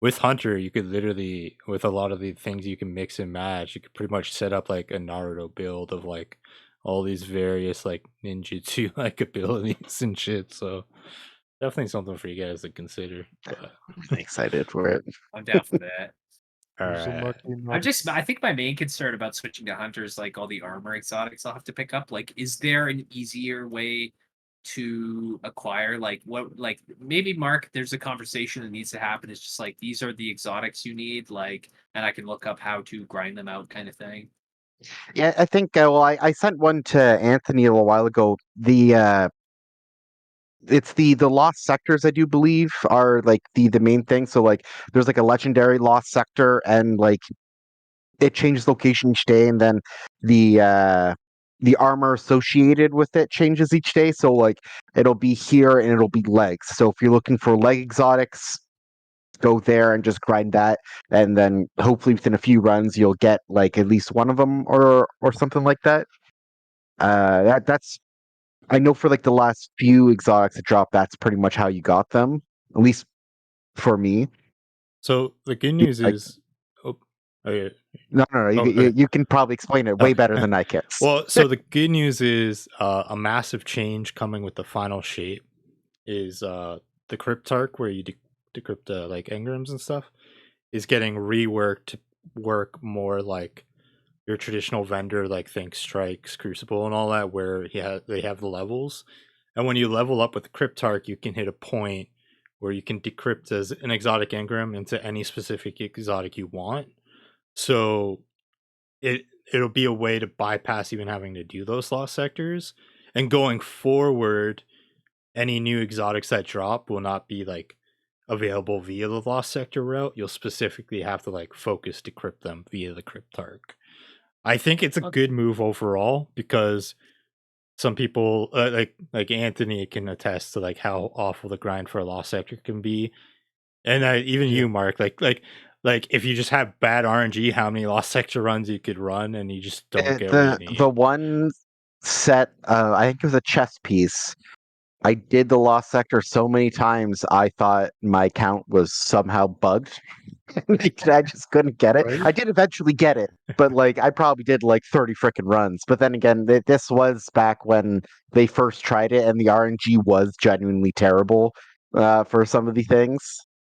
with Hunter, you could literally with a lot of the things you can mix and match, you could pretty much set up like a Naruto build of like all these various like ninjutsu like abilities and shit. So definitely something for you guys to consider. But I'm excited for it. I'm down for that. all Uzumaki right. no- I think my main concern about switching to hunters, like all the armor exotics I'll have to pick up. Like, is there an easier way to acquire? Like, what, like maybe Mark, there's a conversation that needs to happen. It's just like these are the exotics you need, like, and I can look up how to grind them out, kind of thing. Yeah, I think. Well, I sent one to Anthony a little while ago. It's the lost sectors, I do believe, are like the main thing. So like, there's like a legendary lost sector, and like it changes location each day, and then the armor associated with it changes each day. So like, it'll be here and it'll be legs. So if you're looking for leg exotics, go there and just grind that, and then hopefully within a few runs you'll get like at least one of them or something like that. That's I know for like the last few exotics that dropped, that's pretty much how you got them, at least for me. So the good news Like, is, oh, okay. no, Oh, okay. you can probably explain it way Okay. better than I can. Well, so the good news is a massive change coming with the final shape is the cryptarch where you decrypt like engrams and stuff is getting reworked to work more like your traditional vendor, like think Strikes, Crucible, and all that, where they have the levels. And when you level up with Cryptarch, you can hit a point where you can decrypt as an exotic engram into any specific exotic you want. So it'll be a way to bypass even having to do those lost sectors. And going forward, any new exotics that drop will not be like available via the lost sector route. You'll specifically have to like focus decrypt them via the Cryptarch. I think it's a Okay. good move overall because some people like Anthony can attest to like how awful the grind for a lost sector can be, and even Yeah. you, Mark, like if you just have bad RNG, how many lost sector runs you could run, and you just don't get what you The need. one set, I think it was a chess piece. I did the lost sector so many times I thought my count was somehow bugged. I just couldn't get it. Right? I did eventually get it, but like I probably did like 30 freaking runs. But then again, this was back when they first tried it, and the RNG was genuinely terrible for some of the things.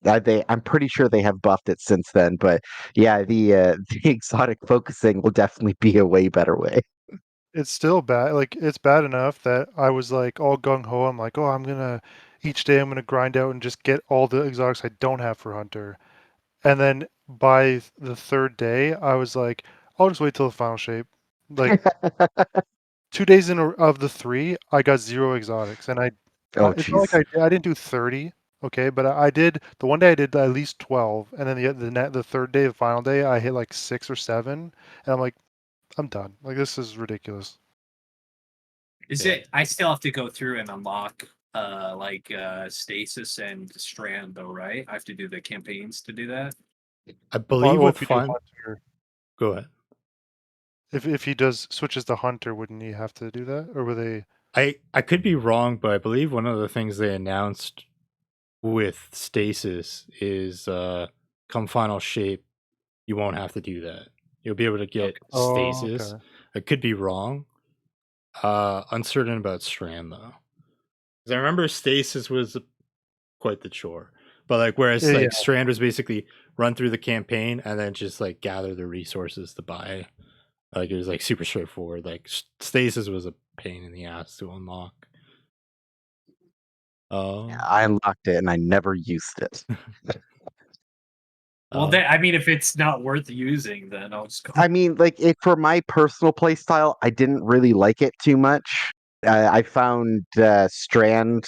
I'm pretty sure they have buffed it since then. But yeah, the exotic focusing will definitely be a way better way. It's still bad. Like it's bad enough that I was like all gung ho. I'm like, oh, each day I'm gonna grind out and just get all the exotics I don't have for Hunter. And then by the third day, I was like, I'll just wait till the final shape. Like 2 days of the three, I got 0 exotics, and Oh, it's not like jeez. I didn't do 30, okay, but I did the one day I did at least 12, and then the third day, the final day, I hit like 6 or 7, and I'm like, I'm done. Like this is ridiculous. Is Yeah. it? I still have to go through and unlock stasis and strand though, right? I have to do the campaigns to do that. I believe Well, with if you do fun. Hunter, Go ahead. if he does switches to Hunter, wouldn't he have to do that, or were they? I could be wrong, but I believe one of the things they announced with stasis is come final shape, you won't have to do that. You'll be able to get Okay. Oh, stasis. okay. I could be wrong. Uncertain about strand though. 'Cause I remember stasis was quite the chore. But like whereas Yeah, like strand was basically run through the campaign and then just like gather the resources to buy. Like it was like super straightforward. Like stasis was a pain in the ass to unlock. Yeah, Um I unlocked it and I never used it. Well, uh, I mean, if it's not worth using, then I'll just go. I mean, like it for my personal play style, I didn't really like it too much. I found Strand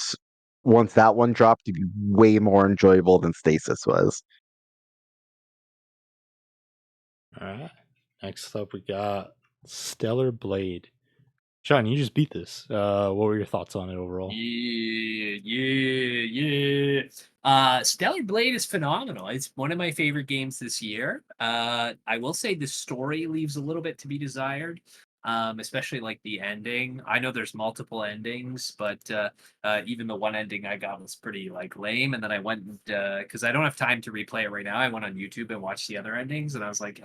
once that one dropped to be way more enjoyable than Stasis was. all right. Next up we got Stellar Blade. Sean, you just beat this. What were your thoughts on it overall? Yeah. Stellar Blade is phenomenal. It's one of my favorite games this year. I will say the story leaves a little bit to be desired, especially like the ending. I know there's multiple endings, but even the one ending I got was pretty like lame. And then I went because I don't have time to replay it right now. I went on YouTube and watched the other endings, and I was like,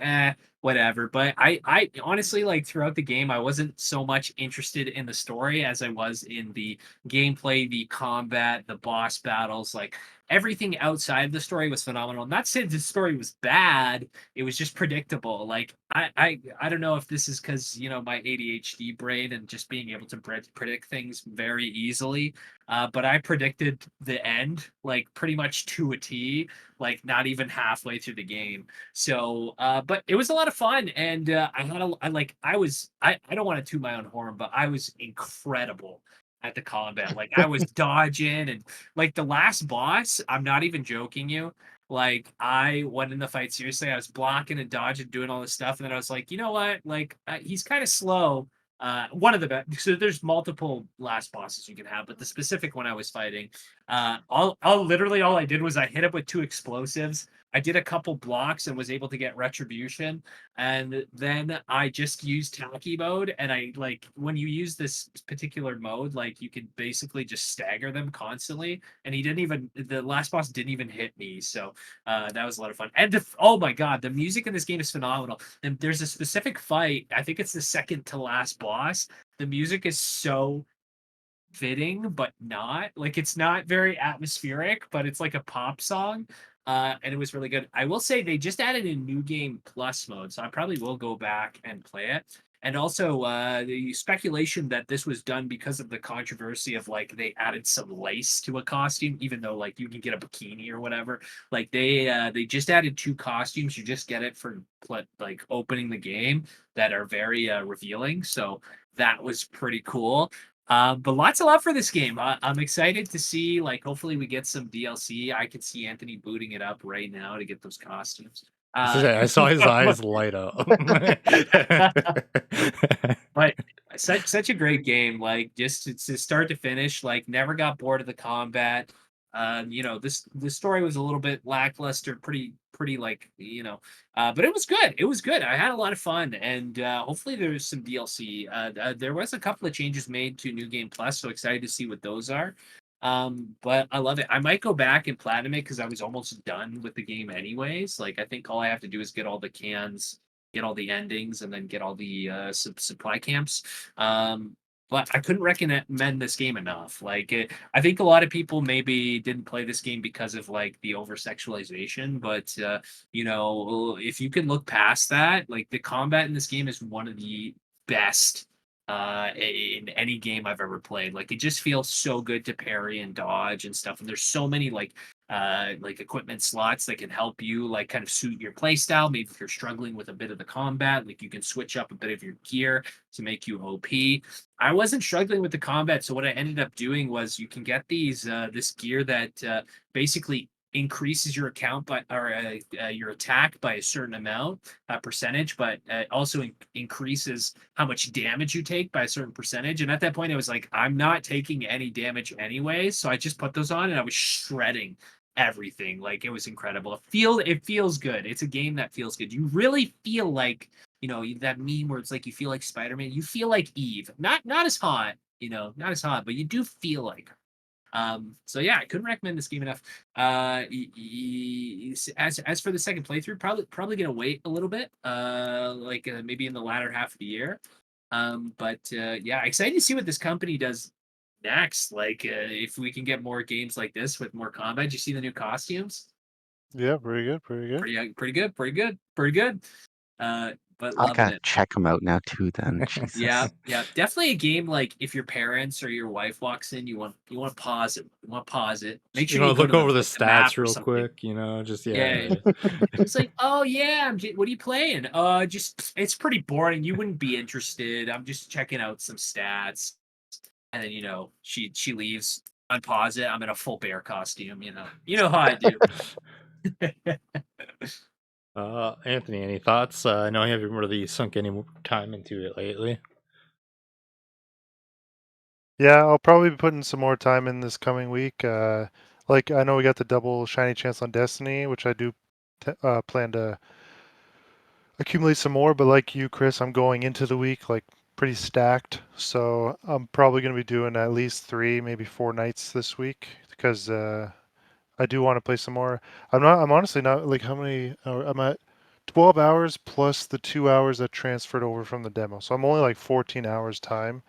whatever. But I honestly like throughout the game, I wasn't so much interested in the story as I was in the gameplay, the combat, the boss battles. Like everything outside the story was phenomenal. Not saying the story was bad, it was just predictable. Like I don't know if this is because my ADHD brain and just being able to predict things very easily. But I predicted the end like pretty much to a T, like not even halfway through the game. So, but it was a lot of fun, and I don't want to toot my own horn, but I was incredible at the combat. Like I was dodging, and like the last boss, I'm not even joking you. Like I went in the fight seriously. I was blocking and dodging, doing all this stuff, and then I was like, you know what? Like he's kind of slow. One of the best. So there's multiple last bosses you can have, but the specific one I was fighting, all literally all I did was I hit him with 2 explosives. I did a couple blocks and was able to get retribution, and then I just used Taki mode. And I like when you use this particular mode, like you can basically just stagger them constantly. And the last boss didn't even hit me, so that was a lot of fun. And oh my god, the music in this game is phenomenal. And there's a specific fight. I think it's the second to last boss. The music is so fitting but not like it's not very atmospheric, but it's like a pop song. And it was really good. I will say they just added a new game plus mode, so I probably will go back and play it. And also the speculation that this was done because of the controversy of like they added some lace to a costume, even though like you can get a bikini or whatever. Like they just added 2 costumes. You just get it for like opening the game, that are very revealing, so that was pretty cool. But lots of love for this game. I'm excited to see, like, hopefully we get some DLC. I could see Anthony booting it up right now to get those costumes. I saw his eyes light up. But such a great game, like just to start to finish, like never got bored of the combat. The story was a little bit lackluster, pretty like but it was good. It was good. I had a lot of fun, and hopefully there's some DLC. There was a couple of changes made to New Game Plus, so excited to see what those are. But I love it. I might go back and platinum it because I was almost done with the game anyways. Like I think all I have to do is get all the cans, get all the endings, and then get all the supply camps. But I couldn't recommend this game enough. Like, I think a lot of people maybe didn't play this game because of like the over sexualization, but if you can look past that, like the combat in this game is one of the best in any game I've ever played. Like, it just feels so good to parry and dodge and stuff. And there's so many like equipment slots that can help you like kind of suit your play style. Maybe if you're struggling with a bit of the combat, like you can switch up a bit of your gear to make you OP. I wasn't struggling with the combat, so what I ended up doing was you can get this gear that basically increases your account by or your attack by a certain amount percentage, but also increases how much damage you take by a certain percentage. And at that point, I was like, I'm not taking any damage anyway, so I just put those on and I was shredding everything. Like it was incredible. It feels good. It's a game that feels good. You really feel like that meme where it's like you feel like Spider-Man. You feel like Eve. Not as hot, not as hot, but you do feel like her. So yeah, I couldn't recommend this game enough. As for the second playthrough, probably gonna wait a little bit, maybe in the latter half of the year. But yeah, excited to see what this company does next. Like if we can get more games like this with more combat. Did you see the new costumes? Yeah, very good, very good. Pretty good. But I loving gotta it. check them out now too. Then Jesus. Yeah, definitely a game like if your parents or your wife walks in, you want to pause it. You want to pause it. Make sure you go Look to over the the map stats or real something. quick. Just Yeah. It's like, oh yeah, what are you playing? Just it's pretty boring. You wouldn't be interested. I'm just checking out some stats, and then she leaves. Unpause it. I'm in a full bear costume. You know how I do. Anthony, any thoughts? I know you haven't really sunk any more time into it lately. Yeah, I'll probably be putting some more time in this coming week. Like I know we got the double shiny chance on Destiny, which I do plan to accumulate some more. But like you, Chris, I'm going into the week like pretty stacked, so I'm probably going to be doing at least 3, maybe 4 nights this week because I do want to play some more. I'm honestly not like how many. I'm at 12 hours plus the 2 hours that transferred over from the demo, so I'm only like 14 hours time.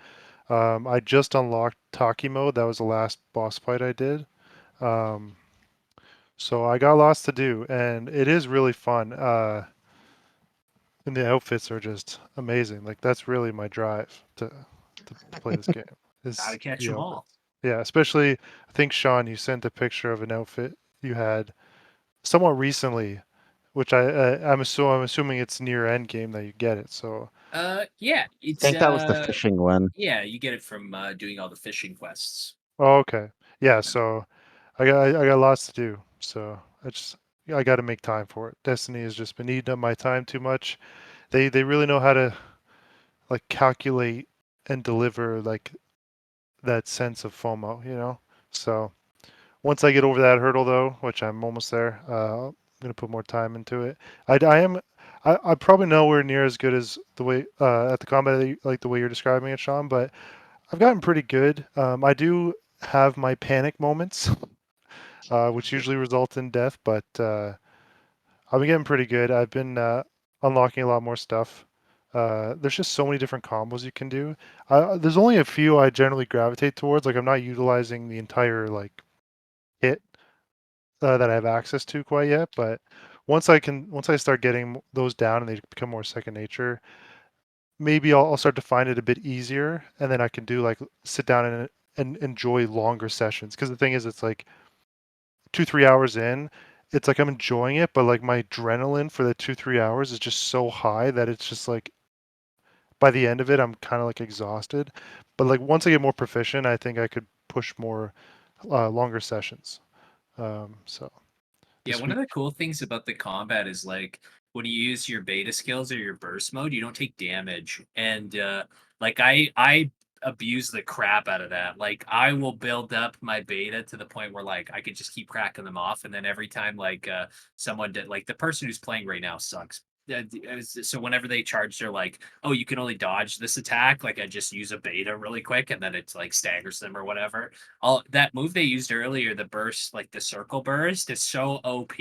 I just unlocked Taki mode. That was the last boss fight I did. Um, so I got lots to do, and it is really fun. And the outfits are just amazing. Like that's really my drive to play this game. Gotta Is catch the them outfits. all. Yeah, especially I think Sean, you sent a picture of an outfit you had somewhat recently, which I'm assuming it's near end game that you get it. So Yeah, I it's think that was the fishing one. yeah, you get it from doing all the fishing quests. oh, okay, yeah. So I got lots to do. So I got to make time for it. Destiny has just been eating up my time too much. They really know how to like calculate and deliver like that sense of FOMO, So once I get over that hurdle though, which I'm almost there, gonna put more time into it. I'm probably nowhere near as good as the way at the combat like the way you're describing it, Sean. But I've gotten pretty good. I do have my panic moments, which usually result in death, but I've been getting pretty good. I've been unlocking a lot more stuff. There's just so many different combos you can do. There's only a few I generally gravitate towards. Like I'm not utilizing the entire like hit that I have access to quite yet, but once I start getting those down and they become more second nature, maybe I'll start to find it a bit easier, and then I can do like sit down and enjoy longer sessions. Because the thing is, it's like 2-3 hours in, it's like I'm enjoying it, but like my adrenaline for the 2-3 hours is just so high that it's just like by the end of it, I'm kind of like exhausted. But like once I get more proficient, I think I could push more longer sessions. So Yeah, this one of week, the cool things about the combat is like when you use your beta skills or your burst mode, you don't take damage. And like I abuse the crap out of that. Like I will build up my beta to the point where like I could just keep cracking them off, and then every time like someone did, like the person who's playing right now sucks. So whenever they charge, they're like, "Oh, you can only dodge this attack." Like I just use a beta really quick, and then it's like staggers them or whatever. All that move they used earlier, the burst, like the circle burst, is so OP.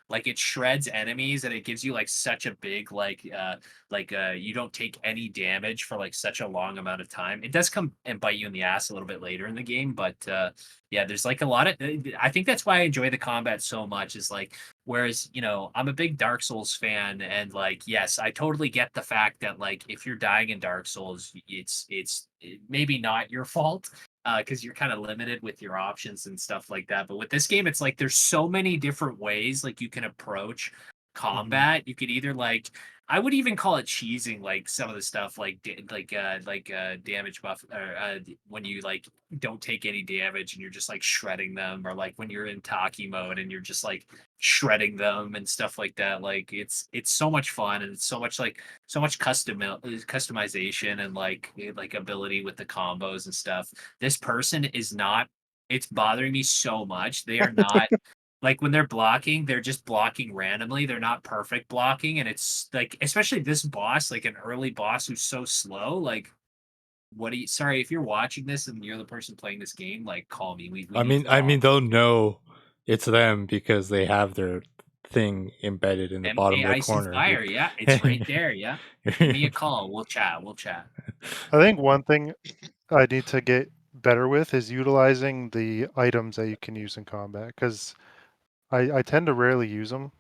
Like it shreds enemies, and it gives you like such a big you don't take any damage for like such a long amount of time. It does come and bite you in the ass a little bit later in the game, but yeah, there's like a lot of. I think that's why I enjoy the combat so much. Is like whereas I'm a big Dark Souls fan, and like yes, I totally get the fact that like if you're dying in Dark Souls, it's maybe not your fault because you're kind of limited with your options and stuff like that. But with this game, it's like there's so many different ways like you can approach combat. You could either like I would even call it cheesing, like some of the stuff damage buff or when you like don't take any damage and you're just like shredding them, or like when you're in Taki mode and you're just like shredding them and stuff like that. Like it's so much fun, and it's so much customization and like ability with the combos and stuff. This person is not, it's bothering me so much. They are not like when they're blocking, they're just blocking randomly. They're not perfect blocking. And it's like, especially this boss, like an early boss who's so slow, like what do you sorry if you're watching this and you're the person playing this game, like call me. We I need mean, to I talk. mean, they'll know it's them because they have their thing embedded in the bottom of the Ice and corner. Fire, yeah, it's right there. Yeah. Give me a call. We'll chat. We'll chat. I think one thing I need to get better with is utilizing the items that you can use in combat because I tend to rarely use them,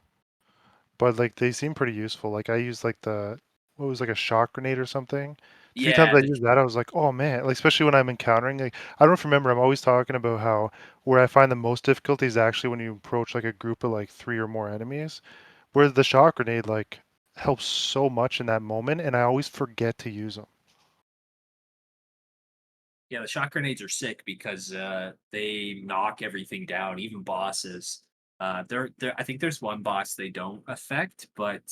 but like they seem pretty useful. Like I used like the what was like a shock grenade or something. The few times Yeah, I used that, I was like, oh man! Like especially when I'm encountering like I don't know if you remember. I'm always talking about how where I find the most difficulty is actually when you approach like a group of like 3 or more enemies, where the shock grenade like helps so much in that moment, and I always forget to use them. Yeah, the shock grenades are sick because they knock everything down, even bosses. There. I think there's one boss they don't affect, but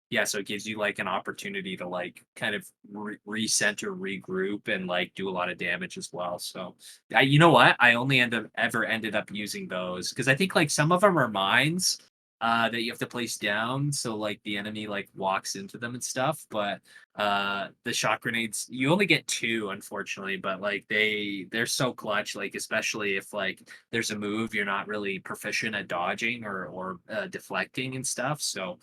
yeah, so it gives you like an opportunity to like kind of recenter, regroup, and like do a lot of damage as well. So, you know what? I only ever ended up using those because I think like some of them are mines that you have to place down, so like the enemy like walks into them and stuff, but the shock grenades you only get two unfortunately, but like they're so clutch, like especially if like there's a move you're not really proficient at dodging or deflecting and stuff. So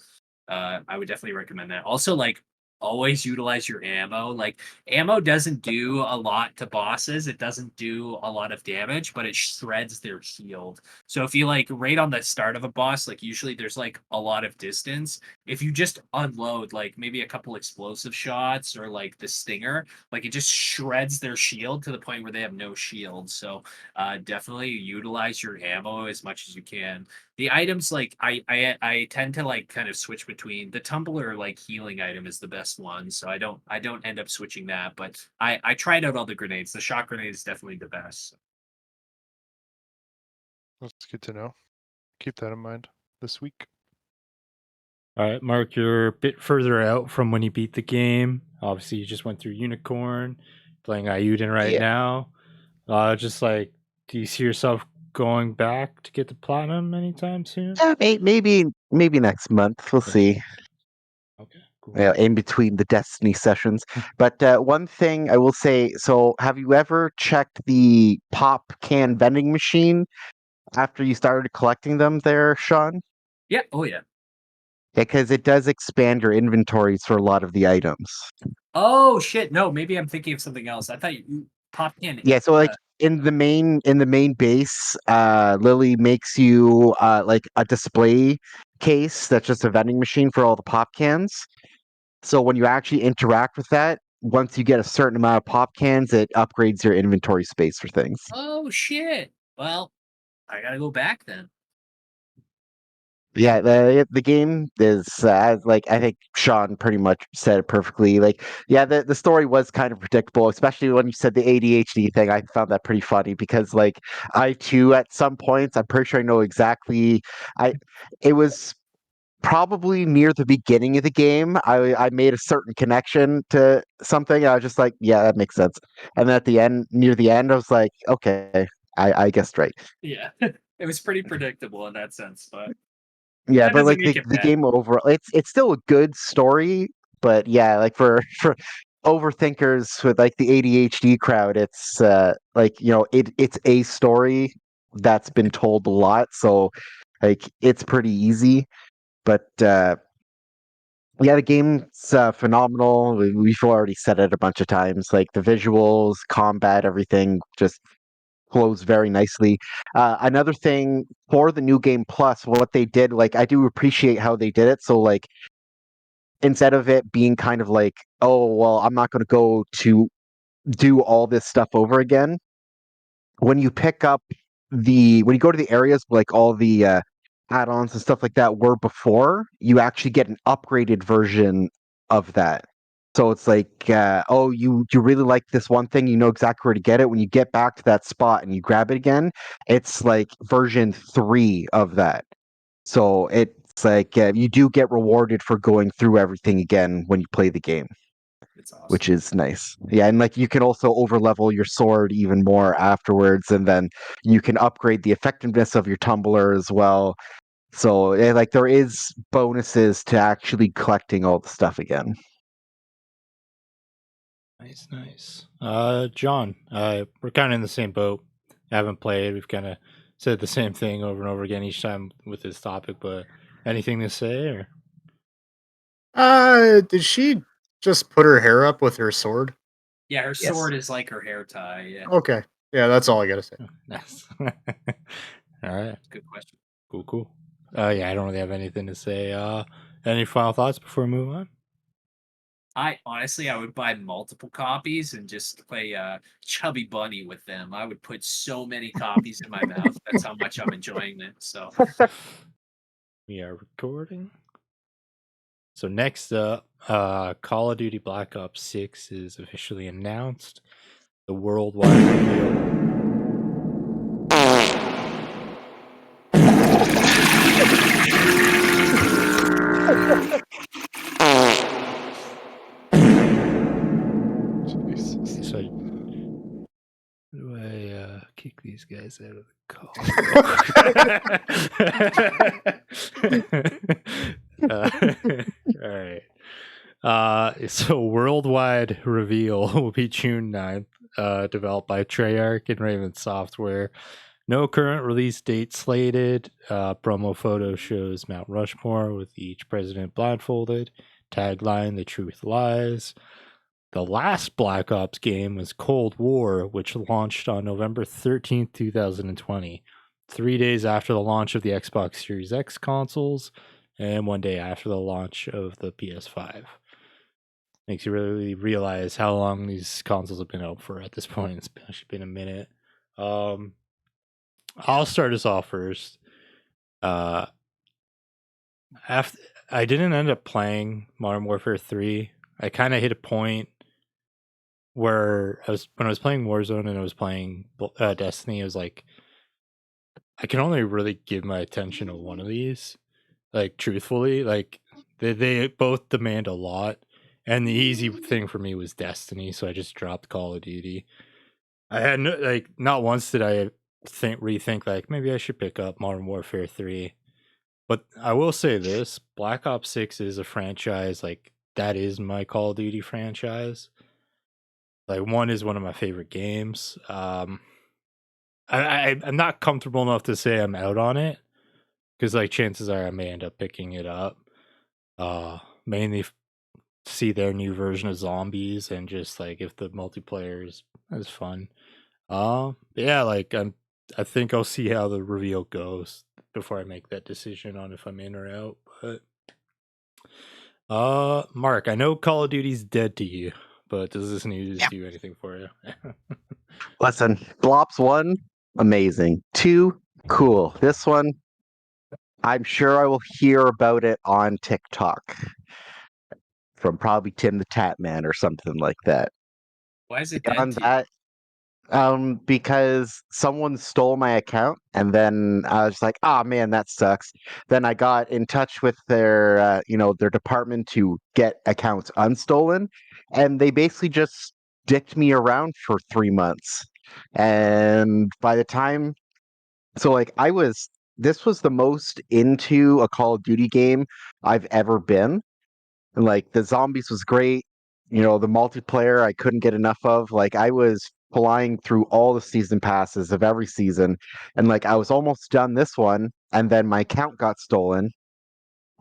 I would definitely recommend that. Also, like always utilize your ammo. Like ammo doesn't do a lot to bosses. It doesn't do a lot of damage, but it shreds their shield. So if you like right on the start of a boss, like usually there's like a lot of distance. If you just unload like maybe a couple explosive shots or like the stinger, like it just shreds their shield to the point where they have no shield. So definitely utilize your ammo as much as you can. The items like I tend to like kind of switch between the tumbler, like healing item is the best one, so I don't end up switching that, but I tried out all the grenades. The shock grenade is definitely the best. That's good to know. Keep that in mind this week. All right, Mark, you're a bit further out from when you beat the game. Obviously, you just went through Unicorn, playing Eiyuden right Yeah. now. Just like, do you see yourself going back to get the platinum anytime soon? Maybe next month. We'll see. Okay, cool. Yeah, in between the Destiny sessions. But one thing I will say, so have you ever checked the pop can vending machine after you started collecting them there, Sean? Yeah. Oh yeah. Because it does expand your inventories for a lot of the items. Oh shit! No, maybe I'm thinking of something else. I thought you pop can. Yeah, so like in the main base, Lily makes you like a display case that's just a vending machine for all the pop cans. So when you actually interact with that, once you get a certain amount of pop cans, it upgrades your inventory space for things. Oh shit! Well, I gotta go back then. Yeah, the game is like I think Sean pretty much said it perfectly. Like, yeah, the story was kind of predictable, especially when you said the ADHD thing. I found that pretty funny because like I too at some points I'm pretty sure I know exactly. It was probably near the beginning of the game. I made a certain connection to something. And I was just like, yeah, that makes sense. And then at the end, near the end, I was like, okay, I guessed right. Yeah, it was pretty predictable in that sense, but Yeah, that but doesn't like make it the bad. game overall, it's still a good story. But yeah, like for overthinkers with like the ADHD crowd, it's like it's a story that's been told a lot, so like it's pretty easy. But yeah, the game's phenomenal. We've already said it a bunch of times. Like the visuals, combat, everything just flows very nicely. Another thing for the new game plus, what they did, like I do appreciate how they did it. So like instead of it being kind of like, oh well, I'm not going to go to do all this stuff over again. When you pick up when you go to the areas like all the add-ons and stuff like that were before, you actually get an upgraded version of that. So it's like, oh, you really like this one thing, you know exactly where to get it. When you get back to that spot and you grab it again, it's like version 3 of that. So it's like you do get rewarded for going through everything again when you play the game, It's awesome. which is nice. Yeah, and like you can also overlevel your sword even more afterwards, and then you can upgrade the effectiveness of your tumbler as well. So like there is bonuses to actually collecting all the stuff again. Nice. John, we're kind of in the same boat. Haven't played. We've kind of said the same thing over and over again each time with this topic. But anything to say? Or Did she just put her hair up with her sword? Yeah, her Yes. sword is like her hair tie. Yeah, Okay. Yeah, that's all I gotta say. nice. All right. good question. Cool. Yeah, I don't really have anything to say. Any final thoughts before we move on? I honestly, I would buy multiple copies and just play Chubby Bunny with them. I would put so many copies in my mouth. That's how much I'm enjoying it. So We are recording. So next up, Call of Duty Black Ops 6 is officially announced. The worldwide reveal. Jesus. So, how do I kick these guys out of the call? All right. So worldwide reveal will be June 9th, developed by Treyarch and Raven Software. No current release date slated. Promo photo shows Mount Rushmore with each president blindfolded. Tagline, The Truth Lies. The last Black Ops game was Cold War, which launched on November 13th, 2020, 3 days after the launch of the Xbox Series X consoles, and 1 day after the launch of the PS5. Makes you really realize how long these consoles have been out for at this point. It's actually been a minute. I'll start us off first. After I didn't end up playing Modern Warfare 3. I kind of hit a point where when I was playing Warzone and I was playing Destiny, I was like, I can only really give my attention to one of these. Like truthfully, like they both demand a lot, and the easy thing for me was Destiny, so I just dropped Call of Duty. I had not once did I rethink like maybe I should pick up Modern Warfare 3. But I will say this, Black Ops 6 is a franchise like that is my Call of Duty franchise. Like 1 is one of my favorite games. I'm not comfortable enough to say I'm out on it because like chances are I may end up picking it up. Mainly see their new version of zombies and just like if the multiplayer is fun. Yeah, like I think I'll see how the reveal goes before I make that decision on if I'm in or out. But Mark, I know Call of Duty's dead to you, but does this news do anything for you? Listen, Blops 1, amazing. 2, cool. This one, I'm sure I will hear about it on TikTok from probably Tim the Tat Man or something like that. Why is it dead Beyond to you? that, because someone stole my account, and then I was like, "Oh man, that sucks." Then I got in touch with their department to get accounts unstolen, and they basically just dicked me around for 3 months. And by the time, so like this was the most into a Call of Duty game I've ever been. And like the zombies was great. The multiplayer I couldn't get enough of. Like I was flying through all the season passes of every season. And like I was almost done this one, and then my account got stolen.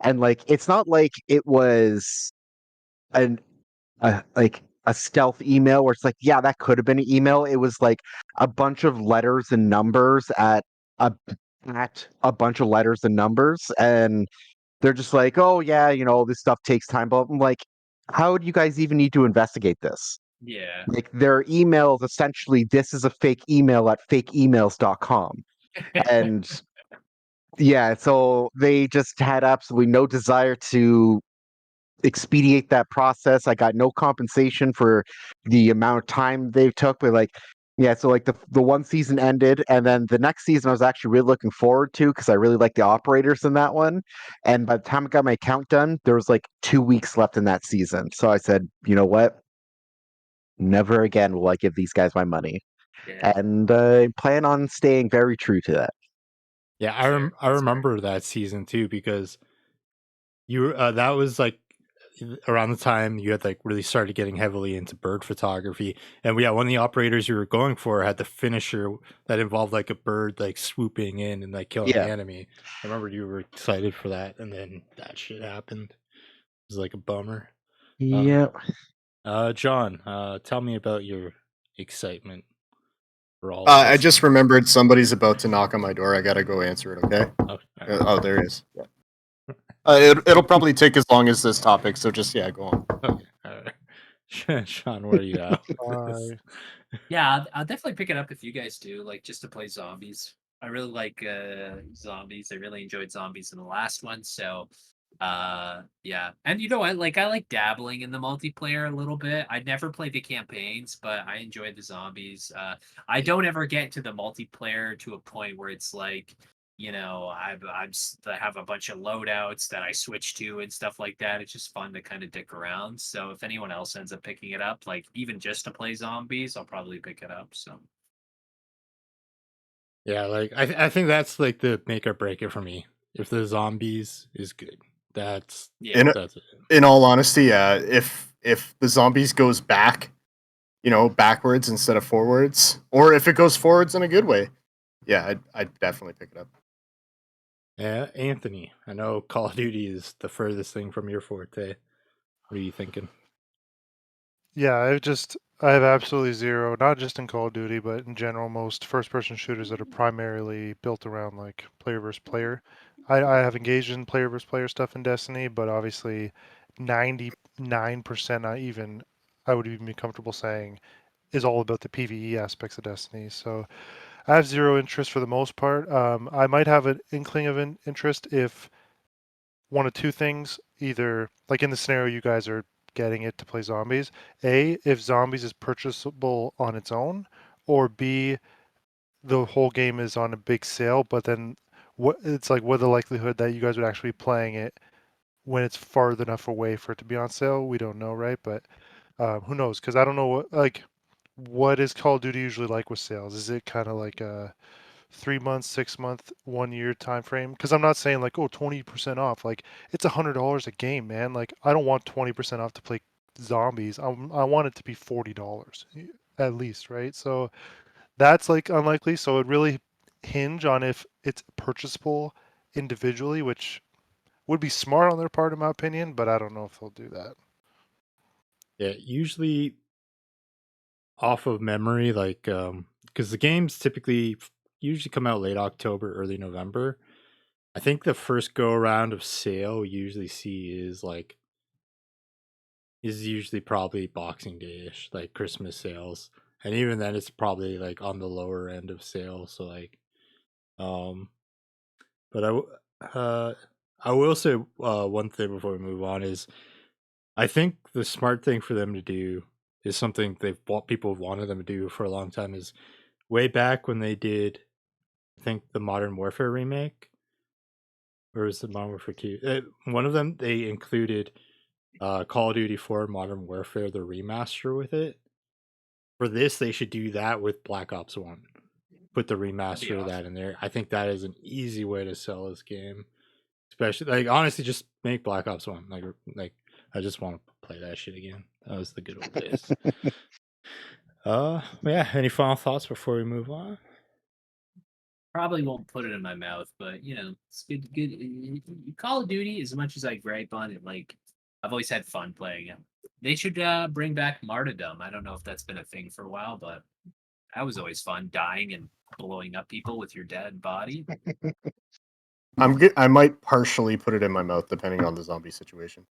And like it's not like it was an like a stealth email where it's like, yeah, that could have been an email. It was like a bunch of letters and numbers a at a bunch of letters and numbers, and they're just like, oh yeah, this stuff takes time. But I'm like, how do you guys even need to investigate this? Yeah. Like their emails essentially, this is a fake email at fakeemails.com. And yeah, so they just had absolutely no desire to expedite that process. I got no compensation for the amount of time they took, but like, yeah, so like the one season ended, and then the next season I was actually really looking forward to because I really like the operators in that one. And by the time I got my count done, there was like 2 weeks left in that season. So I said, you know what? Never again will I give these guys my money. Yeah. And I plan on staying very true to that. Yeah, Fair. I remember that season too because that was like around the time you had like really started getting heavily into bird photography, and yeah, one of the operators you were going for had the finisher that involved like a bird like swooping in and like killing the Yeah. enemy. I remember you were excited for that, and then that shit happened. It was like a bummer. Yeah. John, tell me about your excitement for all I this. just remembered somebody's about to knock on my door. I gotta go answer it. Okay. Oh, all right. Oh, there he is. Yeah. It'll probably take as long as this topic. So just go on. Okay, all right. Sean, where are you at with this? Yeah, I'll definitely pick it up if you guys do, like just to play zombies. I really like zombies. I really enjoyed zombies in the last one, so yeah. And you know what? Like I like dabbling in the multiplayer a little bit. I never played the campaigns, but I enjoyed the zombies. I don't ever get to the multiplayer to a point where it's like, I have a bunch of loadouts that I switch to and stuff like that. It's just fun to kind of dick around. So if anyone else ends up picking it up, like even just to play zombies, I'll probably pick it up. So Yeah, like I think that's like the make or break it for me. If the zombies is good, that's yeah, that's it. In all honesty, if the zombies goes back, backwards instead of forwards, or if it goes forwards in a good way, yeah, I'd definitely pick it up. Yeah, Anthony, I know Call of Duty is the furthest thing from your forte. What are you thinking? Yeah, I have absolutely zero, not just in Call of Duty, but in general, most first-person shooters that are primarily built around like player versus player. I have engaged in player versus player stuff in Destiny, but obviously 99% I would even be comfortable saying is all about the PvE aspects of Destiny. So I have zero interest for the most part. I might have an inkling of an interest if one of two things, either like in the scenario you guys are getting it to play zombies, A, if zombies is purchasable on its own, or B, the whole game is on a big sale, but then what the likelihood that you guys would actually be playing it when it's far enough away for it to be on sale? We don't know, right? But who knows? Because I don't know what is Call of Duty usually like with sales? Is it kind of like 3 months, 6 month, 1 year time frame. Because I'm not saying like, oh, 20% off. Like it's $100 a game, man. Like I don't want 20% off to play zombies. I want it to be $40 at least, right? So that's like unlikely. So it really hinge on if it's purchasable individually, which would be smart on their part, in my opinion. But I don't know if they'll do that. Yeah, usually off of memory, like because the games typically usually come out late October, early November. I think the first go around of sale we usually see is usually probably Boxing Day ish, like Christmas sales. And even then it's probably like on the lower end of sales. So like um but uh I will say one thing before we move on is I think the smart thing for them to do is something people have wanted them to do for a long time is way back when they did I think the Modern Warfare remake or was it Modern Warfare 2? One of them they included Call of Duty 4 Modern Warfare the remaster with it. For this they should do that with Black Ops 1. Put the remaster of that in there. I think that is an easy way to sell this game. Especially like honestly just make Black Ops 1. Like I just want to play that shit again. That was the good old days. Yeah, any final thoughts before we move on? Probably won't put it in my mouth, but it's good. Good. Call of Duty, as much as I gripe on it, like I've always had fun playing it. They should bring back martyrdom. I don't know if that's been a thing for a while, but that was always fun, dying and blowing up people with your dead body. I'm good. I might partially put it in my mouth depending on the zombie situation.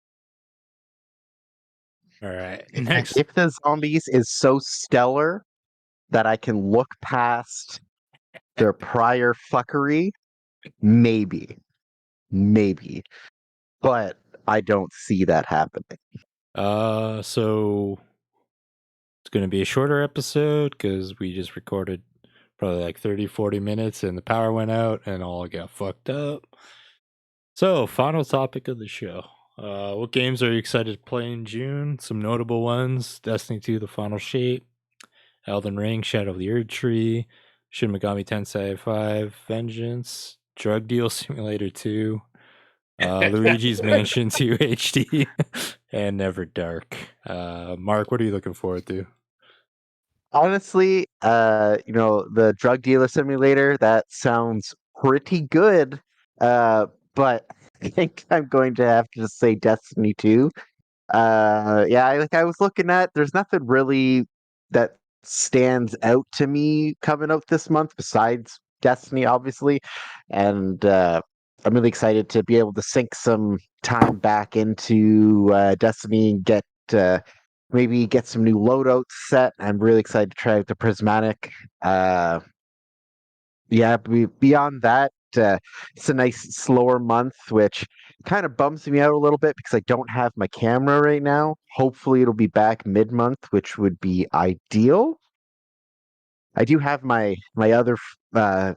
All right. Next. If the zombies is so stellar that I can look past their prior fuckery, maybe. But I don't see that happening. So it's going to be a shorter episode because we just recorded probably like 30-40 minutes and the power went out and all got fucked up. So final topic of the show. What games are you excited to play in June? Some notable ones: Destiny 2 The Final Shape, Elden Ring Shadow of the Erd Tree, Shin Megami Tensei 5 Vengeance, Drug Deal Simulator 2, Luigi's Mansion 2 HD, and Never Dark. Mark, what are you looking forward to? Honestly, the drug dealer simulator, that sounds pretty good. But I think I'm going to have to just say Destiny 2. Yeah, I was looking at, there's nothing really that stands out to me coming out this month besides Destiny, obviously. And I'm really excited to be able to sink some time back into Destiny and maybe get some new loadouts set. I'm really excited to try out the Prismatic. Beyond that, it's a nice slower month, which kind of bums me out a little bit because I don't have my camera right now. Hopefully, it'll be back mid-month, which would be ideal. I do have my other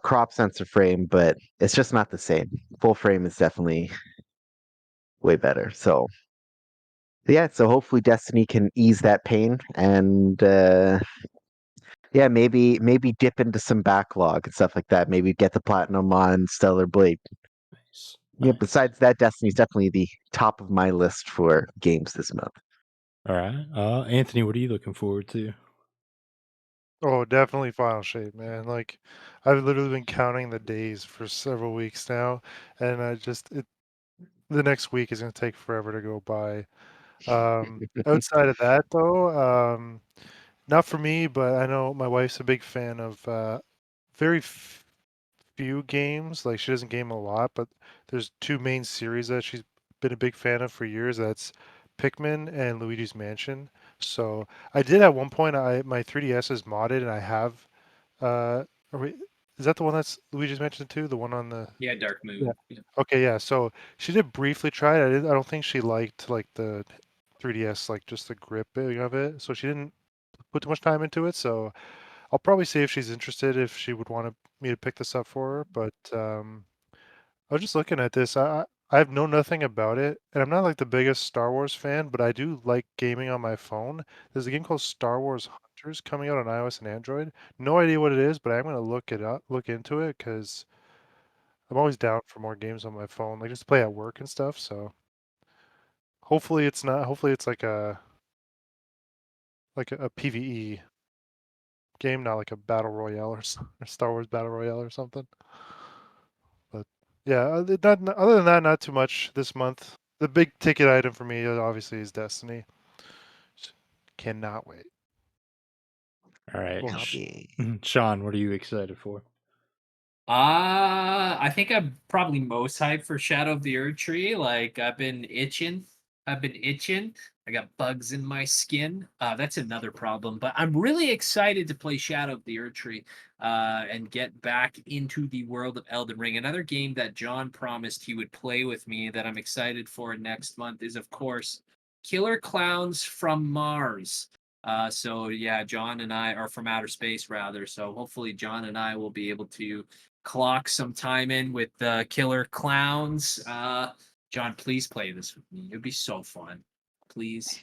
crop sensor frame, but it's just not the same. Full frame is definitely way better. So yeah, so hopefully Destiny can ease that pain and yeah, maybe dip into some backlog and stuff like that. Maybe get the platinum on Stellar Blade. Nice. Yeah, Nice. besides that, Destiny's definitely the top of my list for games this month. All right. Anthony, what are you looking forward to? Oh, definitely Final Shape, man. Like, I've literally been counting the days for several weeks now, and the next week is going to take forever to go by. Outside of that, though, not for me, but I know my wife's a big fan of very few games. Like, she doesn't game a lot, but there's two main series that she's been a big fan of for years. That's Pikmin and Luigi's Mansion. So I did at one point. My 3DS is modded, and I have. Wait, is that the one that's Luigi's Mansion 2? The one on the Yeah, Dark Moon. yeah. Yeah. Okay, yeah. So she did briefly try it. I don't think she liked like the 3DS, like just the gripping of it. So she didn't put too much time into it. So I'll probably see if she's interested, if she would want me to pick this up for her. But I was just looking at this. I've known nothing about it, and I'm not like the biggest Star Wars fan, but I do like gaming on my phone. There's a game called Star Wars Hunters coming out on iOS and Android. No idea what it is, but I'm gonna look into it because I'm always down for more games on my phone, like just to play at work and stuff. So hopefully it's not. Hopefully it's like a PVE game, not like a battle royale or Star Wars battle royale or something. But yeah, other than that, not too much this month. The big ticket item for me obviously is Destiny. Just cannot wait. All right, Copy. Sean, what are you excited for? I think I'm probably most hyped for Shadow of the Erd Tree. Like I've been itching. I got bugs in my skin. That's another problem. But I'm really excited to play Shadow of the Erd Tree and get back into the world of Elden Ring. Another game that John promised he would play with me that I'm excited for next month is, of course, Killer Clowns from Mars. So yeah, John and I are from outer space rather. So hopefully John and I will be able to clock some time in with the Killer Clowns. John, please play this with me. It'd be so fun. Please.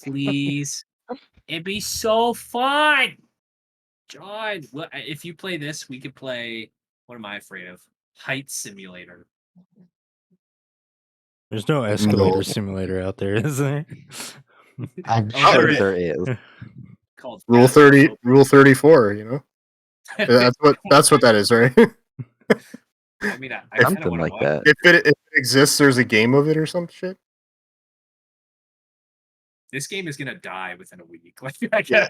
Please. It'd be so fun. John, if you play this, we could play, what am I afraid of? Height Simulator. There's no escalator simulator out there, is there? I'm Oh, sure there there is. Called Rule Fast Food 30, Rule 34. You know, that's what that is, right? I mean, I kind of Something want like to watch. that. if it exists, there's a game of it or some shit. This game is gonna die within a week. Like, Yeah.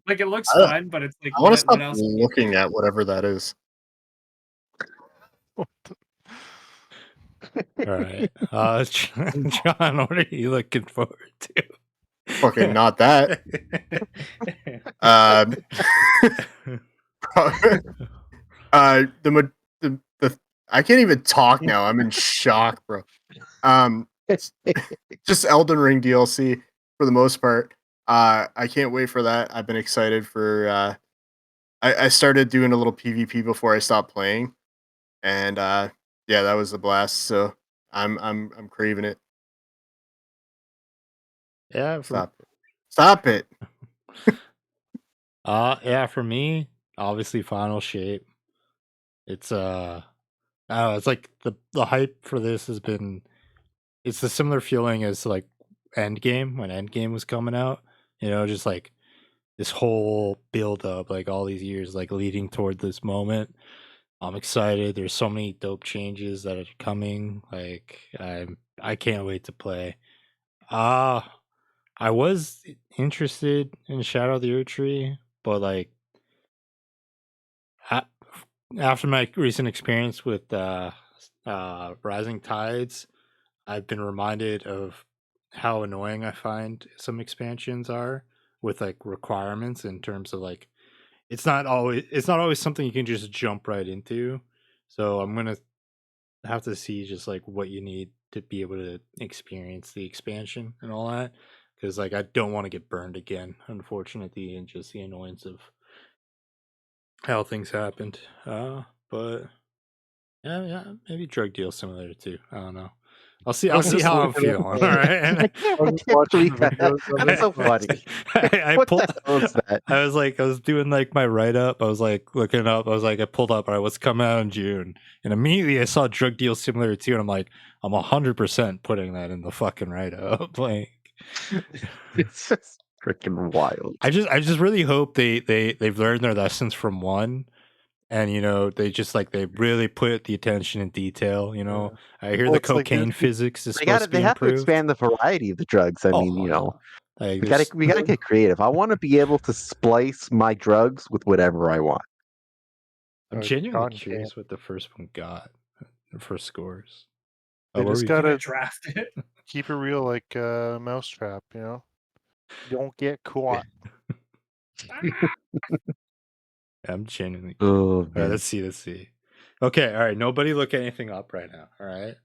like it looks I- fun, but it's like, I want to stop what else? looking at whatever that is. All right, John, what are you looking forward to? Fucking not that. Um, the I can't even talk now. I'm in shock, bro. Just Elden Ring DLC for the most part. I can't wait for that. I've been excited for. I started doing a little PvP before I stopped playing, and yeah, that was a blast. So I'm craving it. Yeah, Stop it. yeah, for me, obviously Final Shape. It's I don't know, it's like the hype for this has been, it's the similar feeling as like Endgame, when Endgame was coming out, just like this whole build up, like all these years like leading toward this moment. I'm excited. There's so many dope changes that are coming. Like I can't wait to play. I was interested in Shadow of the Erd Tree, but like a- after my recent experience with Rising Tides, I've been reminded of how annoying I find some expansions are with like requirements in terms of like it's not always something you can just jump right into. So I'm gonna have to see just like what you need to be able to experience the expansion and all that, because like I don't want to get burned again, unfortunately, and just the annoyance of how things happened. But yeah, maybe drug deal simulator too. I don't know. I'll see. I I'll was see just how I'm looking feeling. All at right. I can't believe that. That's so funny. I What pulled. the hell is that? I was doing like my write up. I was like looking up. I was like, I pulled up. All right, what's coming out in June? And immediately I saw Drug Deal Simulator 2, and I'm like, I'm 100% putting that in the fucking write up. Like, It's just freaking wild. I just really hope they've learned their lessons from one, and they just like they really put the attention in detail. I hear Well, the it's like cocaine physics is They supposed got to be they have to improved. expand the variety of the drugs. I mean, Yeah. Like, we gotta get creative. I want to be able to splice my drugs with whatever I want. I'm genuinely John curious what the first one got, the first scores. They what just were you- gotta Draft it. keep it real, like Mousetrap. Don't get caught. I'm genuinely. Oh All right, man. let's see. Okay, all right. Nobody look anything up right now. All right.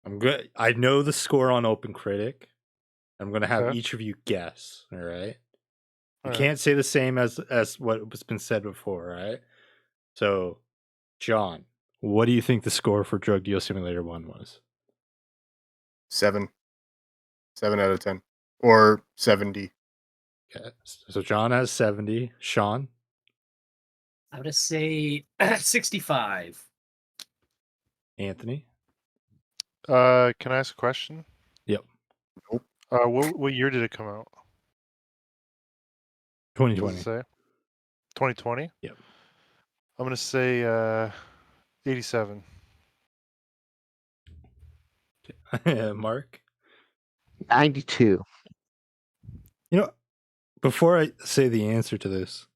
I'm good. I know the score on Open Critic. I'm gonna have Okay. each of you guess. All right. You All right. can't say the same as what was been said before. All right. So, John, what do you think the score for Drug Deal Simulator 1 was? 7 out of 10 or 70. Yeah. So John has 70. Sean? I'm gonna say 65. Anthony? Can I ask a question? Yep. What year did it come out? Does it 2020. say? 2020? Yep. I'm gonna say 87. Mark? 92. You know, before I say the answer to this,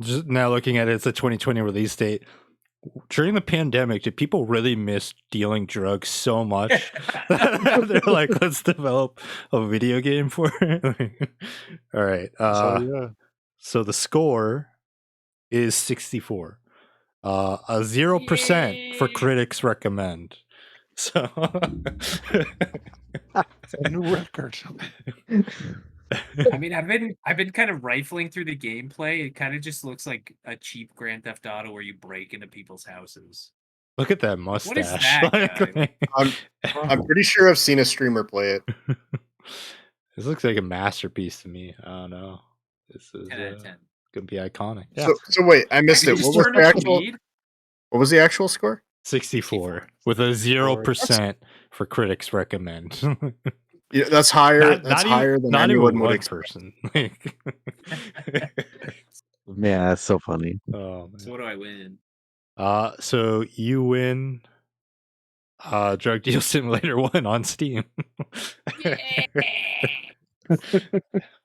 just now looking at it, it's a 2020 release date. During the pandemic, did people really miss dealing drugs so much that they're like, let's develop a video game for it? All right. So yeah. So the score is 64. A 0% for Yay. critics recommend. So It's a new record. I mean, I've been kind of rifling through the gameplay. It kind of just looks like a cheap Grand Theft Auto where you break into people's houses. look at that mustache. What is that guy? I'm pretty sure I've seen a streamer play it. This looks like a masterpiece to me. I don't know. This is 10 out of 10. gonna be iconic. Yeah. So wait, I missed Did it. you What just was turn the up the actual? weed? What was the actual score? 64 with a 0% for critics recommend. Yeah, that's higher. That's higher than not anyone even would one expect. person. Yeah, that's so funny. Oh So man. what do I win? So you win Drug Deal Simulator 1 on Steam.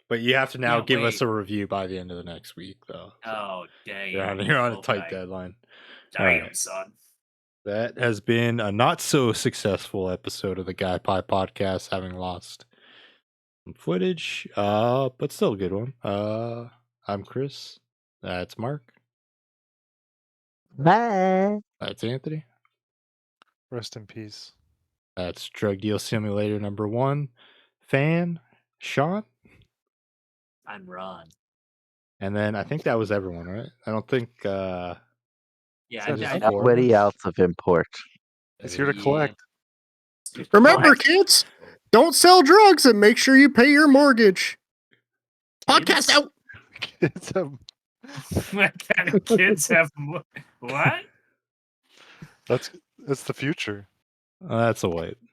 But you have to now Can't give us wait. a review by the end of the next week, though. So Oh, dang. you're on a tight Okay. deadline. Damn, Alright. son. That has been a not so successful episode of the Guy Pie Podcast, having lost some footage, but still a good one. I'm Chris. That's Mark. Bye. That's Anthony. Rest in peace. That's Drug Deal Simulator number 1. Fan, Sean. I'm Ron. And then I think that was everyone, right? I don't think Yeah, So I just died. four. Nobody else of import. It's here to collect. Remember, kids, don't sell drugs and make sure you pay your mortgage. Podcast out. It's What kind of kids have what? that's the future. that's a white.